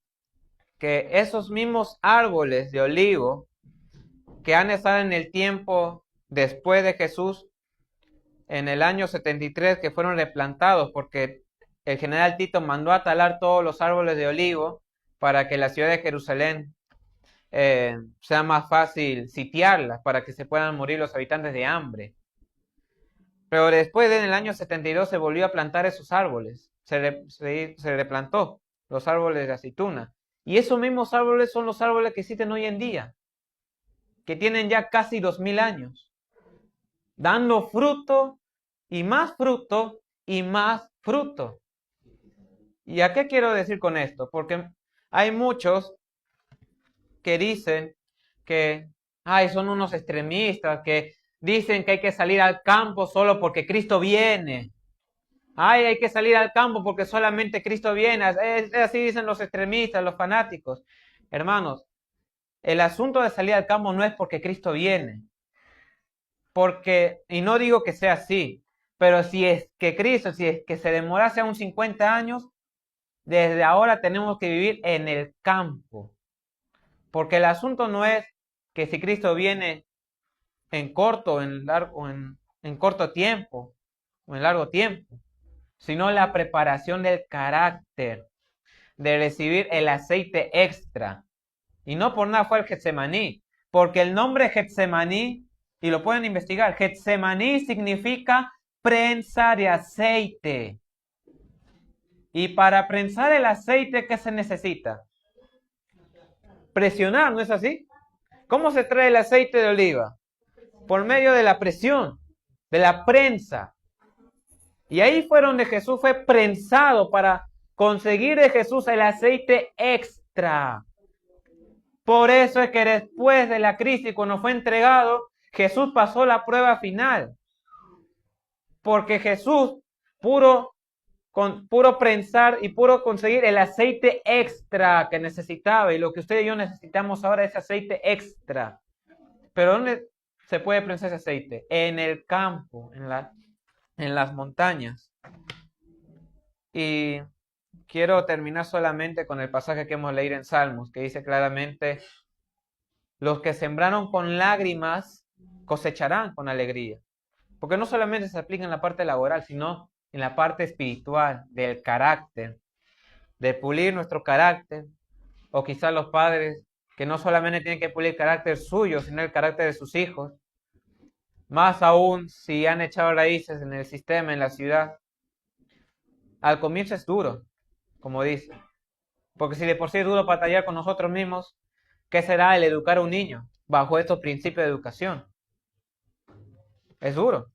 que esos mismos árboles de olivo que han estado en el tiempo después de Jesús, en el año 73, que fueron replantados, porque el general Tito mandó a talar todos los árboles de olivo para que la ciudad de Jerusalén sea más fácil sitiarla, para que se puedan morir los habitantes de hambre. Pero después, en el año 72, se volvió a plantar esos árboles. Se replantó los árboles de aceituna. Y esos mismos árboles son los árboles que existen hoy en día, que tienen ya casi 2000 años, dando fruto y más fruto y más fruto. ¿Y a qué quiero decir con esto? Porque hay muchos que dicen que son unos extremistas, que dicen que hay que salir al campo solo porque Cristo viene. Hay que salir al campo porque solamente Cristo viene. Así dicen los extremistas, los fanáticos. Hermanos, el asunto de salir al campo no es porque Cristo viene. Y no digo que sea así, pero si es que se demorase aún 50 años, desde ahora tenemos que vivir en el campo. Porque el asunto no es que si Cristo viene en corto, en largo, en corto tiempo o en largo tiempo, sino la preparación del carácter, de recibir el aceite extra. Y no por nada fue el Getsemaní, porque el nombre Getsemaní, y lo pueden investigar, Getsemaní significa prensa de aceite. Y para prensar el aceite, ¿qué se necesita? Presionar, ¿no es así? ¿Cómo se trae el aceite de oliva? Por medio de la presión, de la prensa. Y ahí fue donde Jesús fue prensado para conseguir de Jesús el aceite extra. Por eso es que después de la crisis, cuando fue entregado, Jesús pasó la prueba final. Porque Jesús, puro prensar y puro conseguir el aceite extra que necesitaba. Y lo que usted y yo necesitamos ahora es aceite extra. Pero ¿dónde se puede prensar ese aceite? En el campo, en las montañas. Y quiero terminar solamente con el pasaje que hemos leído en Salmos, que dice claramente: los que sembraron con lágrimas cosecharán con alegría. Porque no solamente se aplica en la parte laboral, sino en la parte espiritual, del carácter, de pulir nuestro carácter. O quizás los padres que no solamente tienen que pulir el carácter suyo, sino el carácter de sus hijos. Más aún si han echado raíces en el sistema, en la ciudad. Al comienzo es duro, como dice. Porque si de por sí es duro batallar con nosotros mismos, ¿qué será el educar a un niño bajo estos principios de educación? Es duro.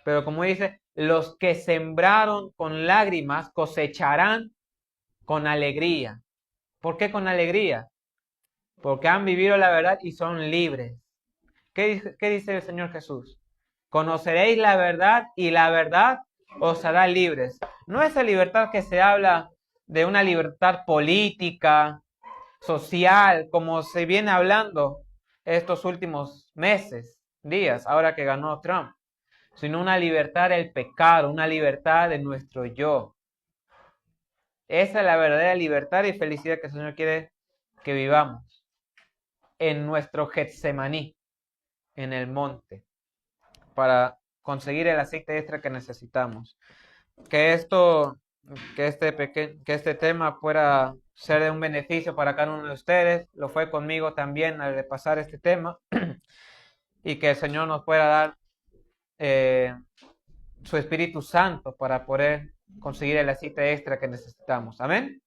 Pero como dice, los que sembraron con lágrimas cosecharán con alegría. ¿Por qué con alegría? Porque han vivido la verdad y son libres. ¿Qué dice el Señor Jesús? Conoceréis la verdad y la verdad os hará libres. No esa libertad que se habla de una libertad política, social, como se viene hablando estos últimos meses, días, ahora que ganó Trump, sino una libertad del pecado, una libertad de nuestro yo. Esa es la verdadera libertad y felicidad que el Señor quiere que vivamos en nuestro Getsemaní, en el monte, para conseguir el aceite extra que necesitamos. Que este tema pueda ser de un beneficio para cada uno de ustedes. Lo fue conmigo también al repasar este tema. Y que el Señor nos pueda dar su Espíritu Santo para poder conseguir el aceite extra que necesitamos. Amén.